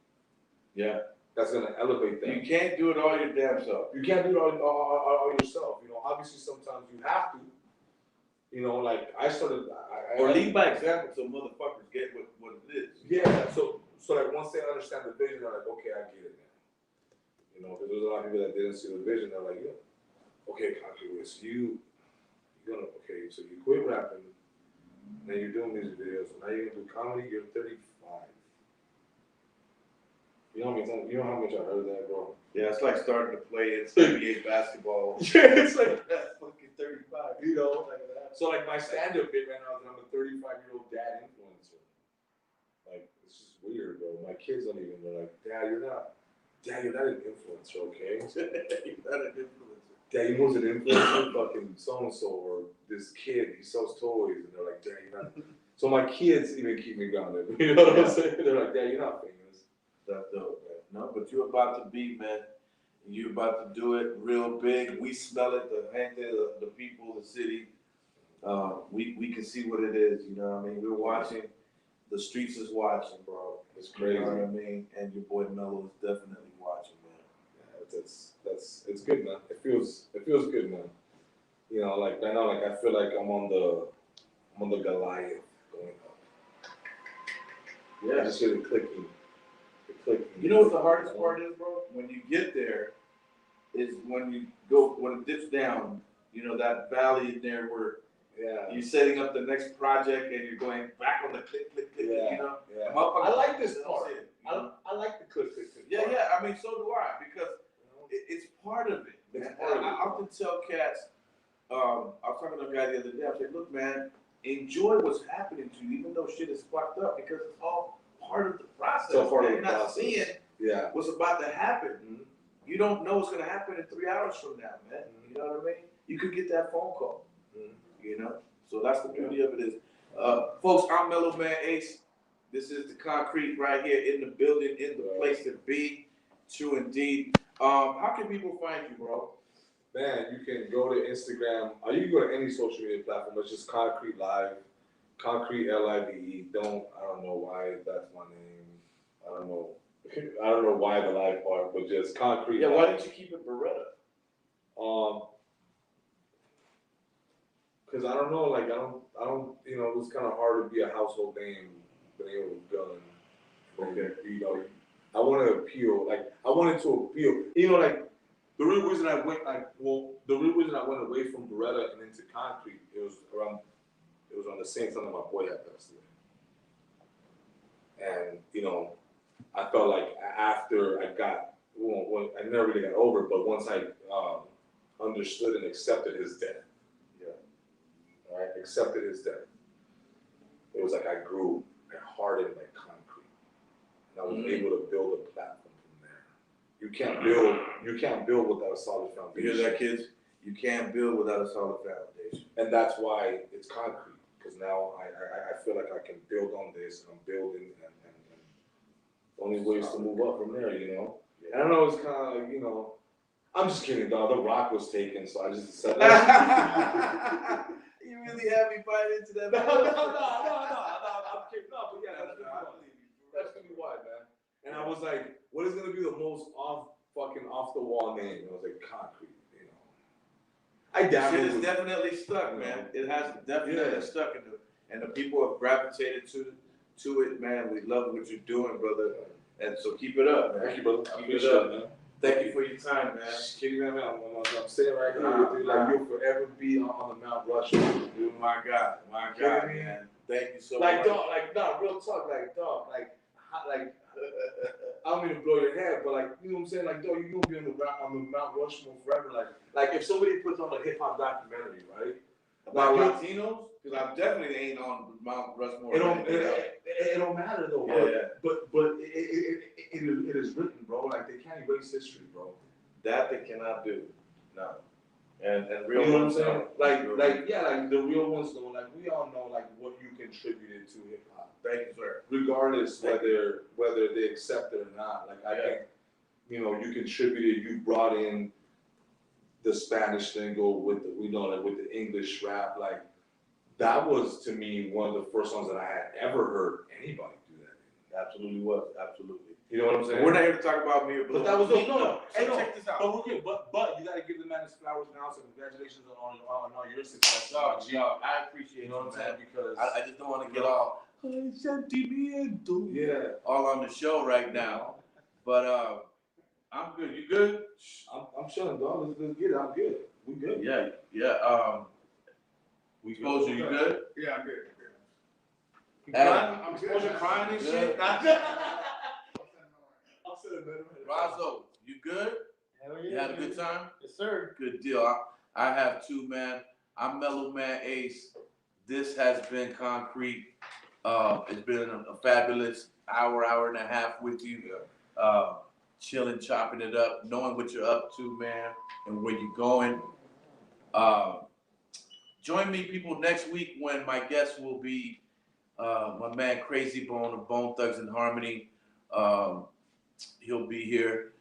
Yeah, that's gonna elevate them. You can't do it all your damn self. You can't do it all yourself. You know, obviously sometimes you have to. You know, like I started. Or lead by example so motherfuckers get what it is. Yeah. So like once they understand the vision, they're like, okay, I get it now. You know, because there's a lot of people that didn't see the vision. They're like, yeah, okay, so you quit rapping, then you're doing music videos, and now you're gonna do comedy. You're 35. You know how much I heard that, bro. Yeah, it's like starting to play in NBA basketball. Yeah, it's like that's fucking 35. You know, so like my stand-up bit right now is that I'm a 35-year-old dad influencer. Like it's just weird, bro. My kids don't even. They're like, Dad, you're not an influencer, okay? You're not an influencer. Dad, you know who's an influencer? Fucking so and so, or this kid, he sells toys, and they're like, Dad, you're not. So my kids even keep me grounded. You know what I'm saying? They're like, Dad, you're not famous. That's dope, man. No, but you're about to be, man. You're about to do it real big. We smell it, the gente, the people, the city. We can see what it is, you know what I mean? We're watching. The streets is watching, bro. It's crazy. You know what I mean? And your boy Mellow is definitely watching, man. Yeah, it's good, man. It feels good, man. You know, like right now, like I feel like I'm on the Goliath going up. Yeah, I just hear the clicking. You know what the hardest part is, bro? When you get there, is when it dips down, you know, that valley in there where you're setting up the next project and you're going back on the click, you know? Yeah. I like this part. I like the click. Yeah, I mean, so do I, because it's part of it. I often tell cats, I was talking to a guy the other day, I said, look, man, enjoy what's happening to you, even though shit is fucked up, because it's all part of the process. So you're not seeing what's about to happen. Mm-hmm. You don't know what's going to happen in 3 hours from now, man. You know what I mean? You could get that phone call. You know? So that's the beauty of it is. Folks, I'm Mellow Man Ace. This is the concrete right here in the building, in the place to be. True indeed. How can people find you, bro? Man, you can go to Instagram. You can go to any social media platform. It's just Concrete Live. Concrete Live. I don't know why that's my name. I don't know. I don't know why the live part, but just concrete. Yeah, why didn't you keep it Beretta? Because I don't know, like I don't, you know, it was kind of hard to be a household name, being able to gun. Okay. You know, I want to appeal, like I wanted to appeal, you know, like the real reason I went, the real reason I went away from Beretta and into concrete, it was around the same time that my boy had passed away. And you know, I felt like after I got, well, I never really got over it, but once I understood and accepted his death, all right, accepted his death, it was like I grew, I hardened like concrete, and I was able to build a platform from there. You can't build without a solid foundation. You hear that, kids? You can't build without a solid foundation. And that's why it's concrete, because now I feel like I can build on this, and I'm building, and the only way is to move up from there, you know? And I know it's kind of like, you know, I'm just kidding, dog. The Rock was taken, so I just said that. You really had me bite into that. No, I'm kidding. No, but yeah, that's gonna be why, man. And I was like, what is gonna be the most off the wall name? And I was like, concrete, you know. I doubt it is definitely stuck, man. It has definitely stuck, and the people have gravitated to it, man. We love what you're doing, brother. And so keep it up, man. Thank you, brother. Keep it up, man. Thank you for your time, man. Kidding, man. I'm sitting right here with you, like you'll forever be on the Mount Rushmore. Dude, my God, man. Thank you so much. Like, dog, real talk, dog, I don't mean to blow your head, but you know what I'm saying, dog, you're gonna be on the Mount Rushmore forever, like if somebody puts on a hip hop documentary, right? About Latinos, because I definitely ain't on Mount Rushmore. It don't matter though. But it is written, bro. Like they can't erase history, bro. That they cannot do. No. And real, you know what I'm saying? Like the real ones know. Like we all know what you contributed to hip hop. Thank you, sir. Regardless whether they accept it or not. Like I think, you know, you contributed. You brought in the Spanish lingo with the English rap. Like that was to me one of the first songs that I had ever heard anybody do that. Absolutely was. Absolutely. You know what I'm saying? We're not here to talk about me or But that was no. Hey, check this out. But you gotta give the man his flowers now. So congratulations on all your success. No, I appreciate you know what I'm saying, because I just don't want to get all all on the show right now. But I'm good. You good? I'm chilling, dog. Let's get it. I'm good. We good. Yeah. We supposed to. You good? Yeah, I'm good. I'm supposed to crying and shit. Razzo, you good? Hell yeah. You had a good time? Yes, sir. Good deal. I have too, man. I'm Mellow Man Ace. This has been Concrete. It's been a fabulous hour and a half with you. Chilling, chopping it up, knowing what you're up to, man, and where you're going. Join me, people, next week when my guest will be my man Crazy Bone of Bone Thugs and Harmony. He'll be here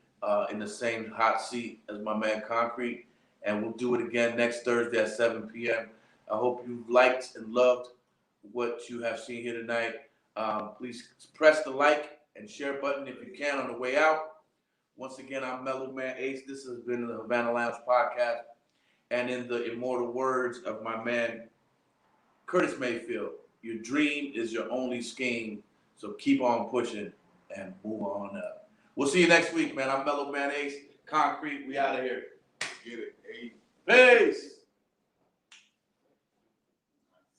in the same hot seat as my man Concrete, and we'll do it again next Thursday at 7 p.m. I hope you've liked and loved what you have seen here tonight. Please press the like and share button if you can on the way out. Once again, I'm Mellow Man Ace. This has been the Havana Lounge podcast. And in the immortal words of my man Curtis Mayfield, your dream is your only scheme. So keep on pushing and move on up. We'll see you next week, man. I'm Mellow Man Ace. Concrete, we out of here. Get it. Peace.